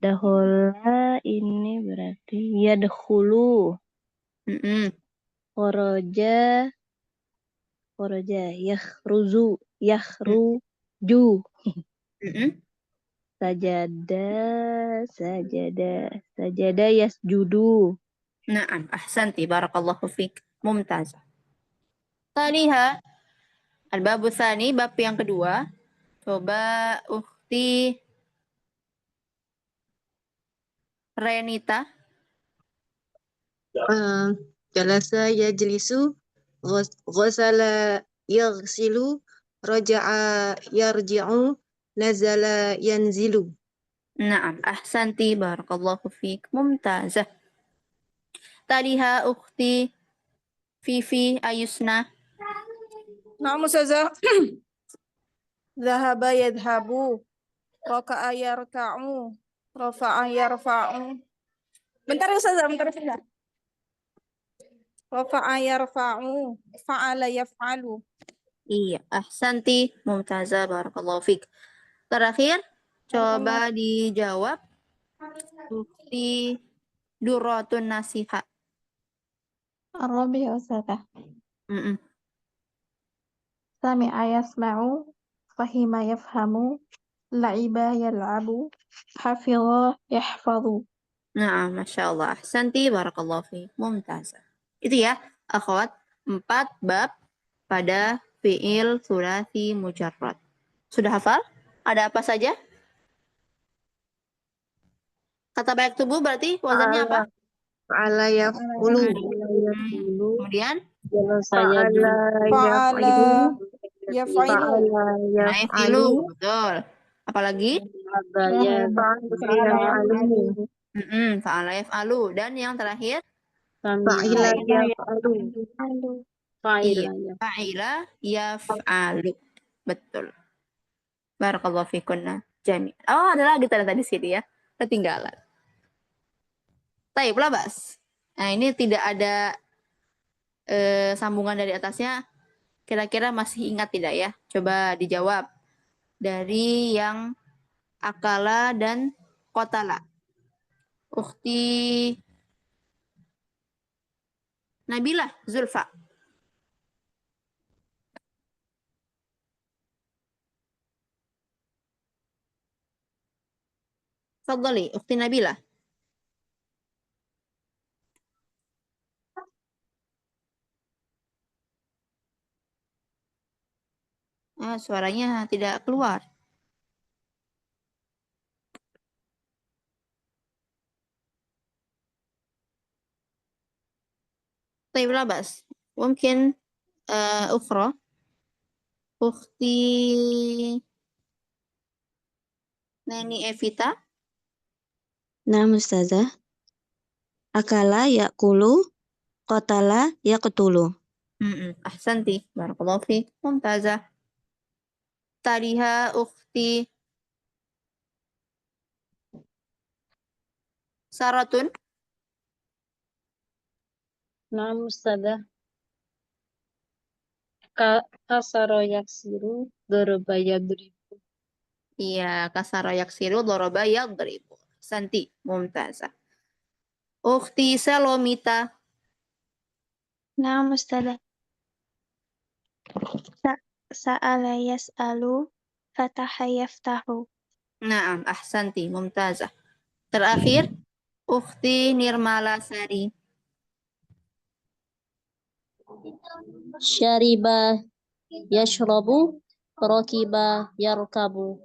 Dakhala ini berarti yadkhulu, kharaja yakhruju, sajada yasjudu. Na'am, ahsanti, barakallahu fik. Mumtaz. Taliha, al-babu tsani, bab yang kedua. Coba ukhti Renita. Jalasa yajlisu, ghasala yaghsilu, raja'a yarji'u, nazala yanzilu. Na'am, ahsanti, barakallahu fik. Mumtazah. Taliha ukhti Fifi Ayusna. نعم أستاذة. ذهب يذهب، ركع يركع، رفع يرفع. Bentar ya Ustazah, bentar ya. Rafa'a yarfa'u, fa'ala yaf'alu. Iya, ahsanti, mumtazah, barakallahu fik. Terakhir, coba dijawab ukhti Durratun Nasiha. Arabi ya Ustazah. Mm-mm. Sami'a yasma'u, fahima yafhamu, la'iba yal'abu, hafidha yahfadhu. Nah, Masya Allah. Ahsanti, barakallahu fiik. Mumtazah. Itu ya, akhwat, 4 bab pada fi'il thulathi mujarrad. Sudah hafal? Ada apa saja? Kata baik tubuh berarti wazannya apa? Fa'ala yaf'ulu. Kemudian? Fa'ala yaf'ilu. Na'ifilu, betul. Apalagi? Fa'ala yaf'alu. Dan yang terakhir? Fa'ila yaf'alu. Iya, fa'ila yaf'alu. Betul. Barakallahu fikunna jami'. Oh, ada lagi tadi sini ya. Ketinggalan. Taib lah, Bas. Nah, ini tidak ada sambungan dari atasnya. Kira-kira masih ingat tidak ya? Coba dijawab. Dari yang akala dan qatala. Ukhti Nabilah Zulfa. Fadhali, Ukhti Nabilah. Suaranya tidak keluar. طيب لا بأس ممكن أخرى أختي Neni Evita. Nah, Ustazah. Akala ya'kulu, qatala yaqtulu. Ahsanti, barakallahu fiik. Mumtazah. Taliha ukhti Saratun. Naam Ustazah. Kasara yaksiru, daraba yadribu. Iya, kasara yaksiru, daraba yadribu. Santi, mumtazah. Ukhti Salomita. Naam Ustazah. Sa'ala yas'alu, fataha yaftahu. Naam, ahsanti, mumtazah. Terakhir, Ukhti Nirmala Sari. Syariba yashrabu, rakiba yarkabu.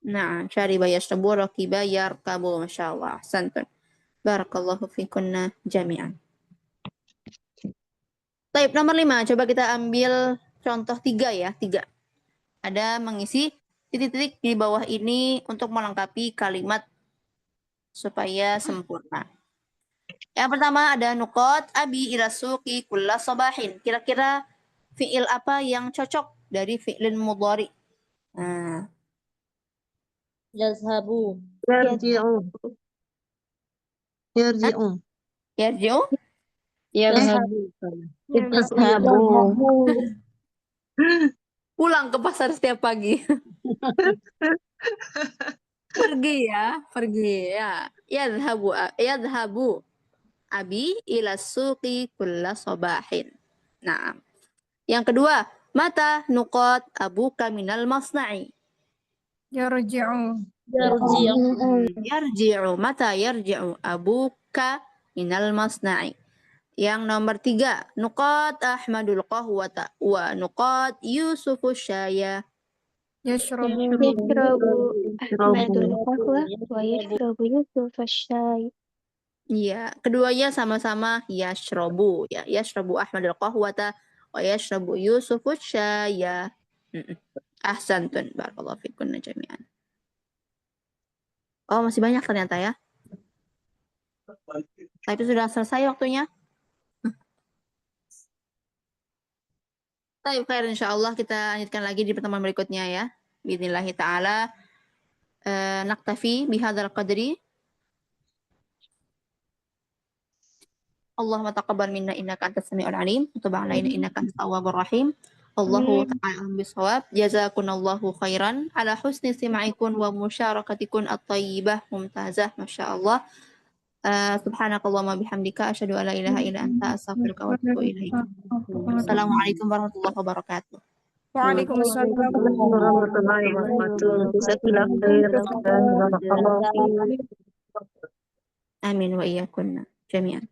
Nah, syariba yashrabu, rakiba yarkabu. Masya Allah. Ahsantun. Barakallahu fikunna jami'an. Taib nomor 5. Coba kita ambil contoh 3 ya. 3. Ada mengisi titik-titik di bawah ini untuk melengkapi kalimat supaya sempurna. Yang pertama ada nuqat abi ila suqi kulla sabahin. Kira-kira fi'il apa yang cocok dari fi'lin mudhari? Nah, Yazhabu. Yarji'u. Yarji'u. yarji'u? Yazhabu. Yazhabu. Pulang ke pasar setiap pagi. Pergi ya, pergi ya. Yadhabu abi ila suqi kulla sabahin. Nah, yang kedua, mata nuqat abuka minal masna'i. Yarji'u. Yarji'u, mata yarji'u abuka minal masna'i. Yang nomor 3, nuqat Ahmadul qahwata wa nuqat Yusufus syaya. Yashrabu. Ahmadul qahwa wa yashrabu Yusuf asy-syai. Iya, keduanya sama-sama yashrabu ya. Yashrabu Ahmadul qahwata wa yashrabu Yusufus syaya. Ahsantun, barakallahu fikunna jami'an. Oh, masih banyak ternyata ya. Tapi sudah selesai waktunya. Baik, khair insyaallah kita lanjutkan lagi di pertemuan berikutnya ya. Bismillah taala. Naktafi bihadzal qadri. Allahumma taqabbal minna innaka antas samiul alim wa tub 'alaina innaka antat tawwabur rahim. Allahu ta'ala bisawab. Jazakunallahu khairan ala husni istima'ikun wa musyarakatikum at-thayyibah mumtazah masyaallah. Subhanakallahumma bihamdika asyhadu an la ilaha illa anta astaghfiruka wa atubu ilaik. Assalamualaikum warahmatullahi wabarakatuh. Waalaikumsalam. Warahmatullahi wabarakatuh. Jazakallahu khair. Barakallahu fiik. Amin wa iyyakunna jami'an.